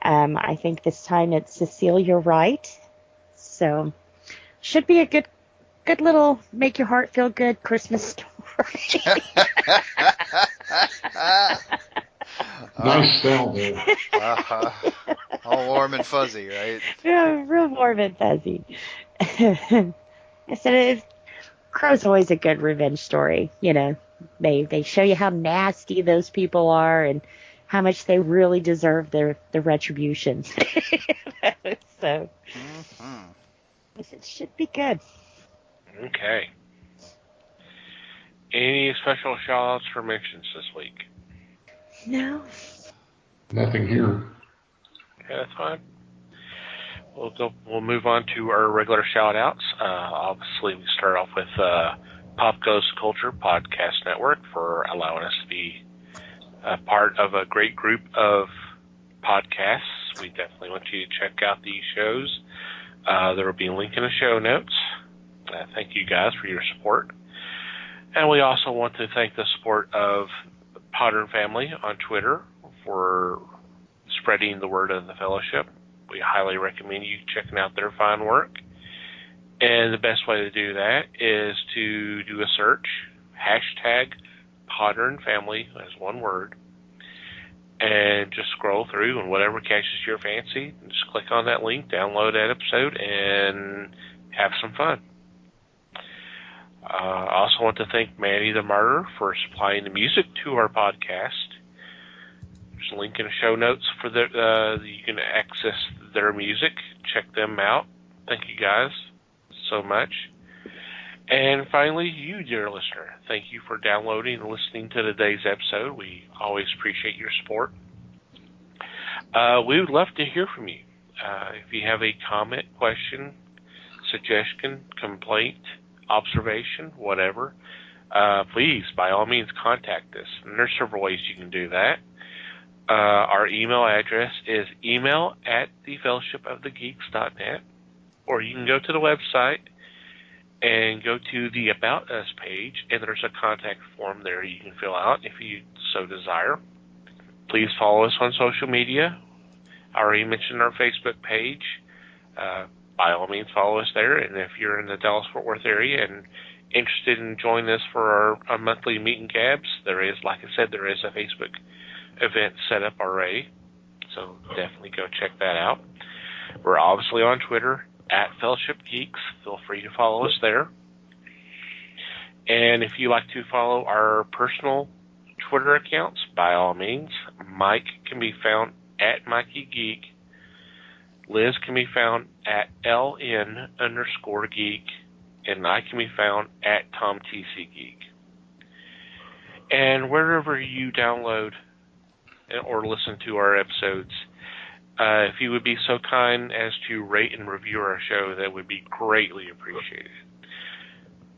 S4: I think this time it's Cecilia Wright. So, should be a good little make your heart feel good Christmas story.
S3: Nice sell there.
S2: All warm and fuzzy, right?
S4: Yeah, real warm and fuzzy. I said Crow's always a good revenge story. You know, they show you how nasty those people are and how much they really deserve the retribution. So it should be good.
S5: Okay. Any special shout-outs or mentions this week?
S4: No.
S3: Nothing here.
S5: Okay, that's fine. We'll move on to our regular shout-outs. Obviously, we start off with Pop Goes Culture Podcast Network for allowing us to be a part of a great group of podcasts. We definitely want you to check out these shows. There will be a link in the show notes. Thank you guys for your support. And we also want to thank the support of Potter and Family on Twitter for spreading the word of the Fellowship. We highly recommend you checking out their fine work. And the best way to do that is to do a search, hashtag Potter and Family as one word, and just scroll through, and whatever catches your fancy, just click on that link, download that episode, and have some fun. I also want to thank Manny the Martyr for supplying the music to our podcast. There's a link in the show notes for you can access their music. Check them out. Thank you guys so much. And finally, you, dear listener, thank you for downloading and listening to today's episode. We always appreciate your support. We would love to hear from you. If you have a comment, question, suggestion, complaint, observation, whatever, please, by all means, contact us. And there's several ways you can do that. Our email address is email@thefellowshipofthegeeks.net, or you can go to the website and go to the About Us page, and there's a contact form there you can fill out if you so desire. Please follow us on social media. I already mentioned our Facebook page. By all means, follow us there. And if you're in the Dallas-Fort Worth area and interested in joining us for our monthly meet and cabs, there is, like I said, there is a Facebook event set up already. So definitely go check that out. We're obviously on Twitter @FellowshipGeeks. Feel free to follow us there. And if you like to follow our personal Twitter accounts, by all means, Mike can be found @MikeyGeek. Liz can be found @LN_geek, and I can be found @TomTCGeek. And wherever you download or listen to our episodes, if you would be so kind as to rate and review our show, that would be greatly appreciated.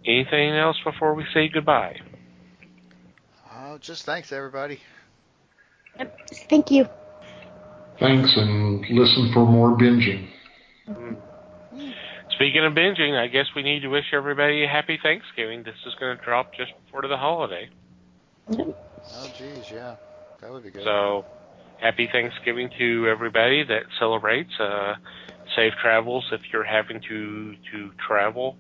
S5: Anything else before we say goodbye?
S2: Just thanks, everybody.
S4: Yep. Thank you.
S3: Thanks, and listen for more binging.
S5: Speaking of binging, I guess we need to wish everybody a happy Thanksgiving. This is going to drop just before the holiday.
S2: Oh, geez, yeah. That would be good.
S5: So, happy Thanksgiving to everybody that celebrates. Safe travels if you're having to travel.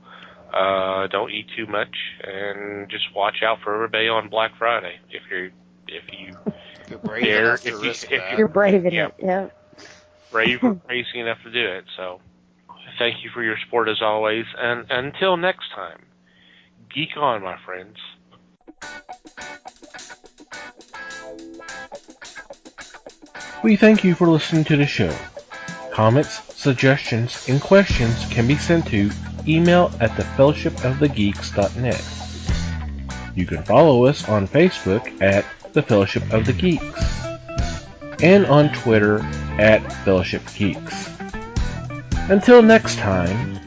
S5: Don't eat too much, and just watch out for everybody on Black Friday. If you
S2: You're brave enough to risk that.
S4: You're brave enough. Yeah.
S5: brave or crazy enough to do it. So, thank you for your support as always, and until next time, geek on, my friends.
S1: We thank you for listening to the show. Comments, suggestions, and questions can be sent to email@thefellowshipofthegeeks.net. You can follow us on Facebook @The Fellowship of the Geeks and on Twitter @FellowshipGeeks. Until next time,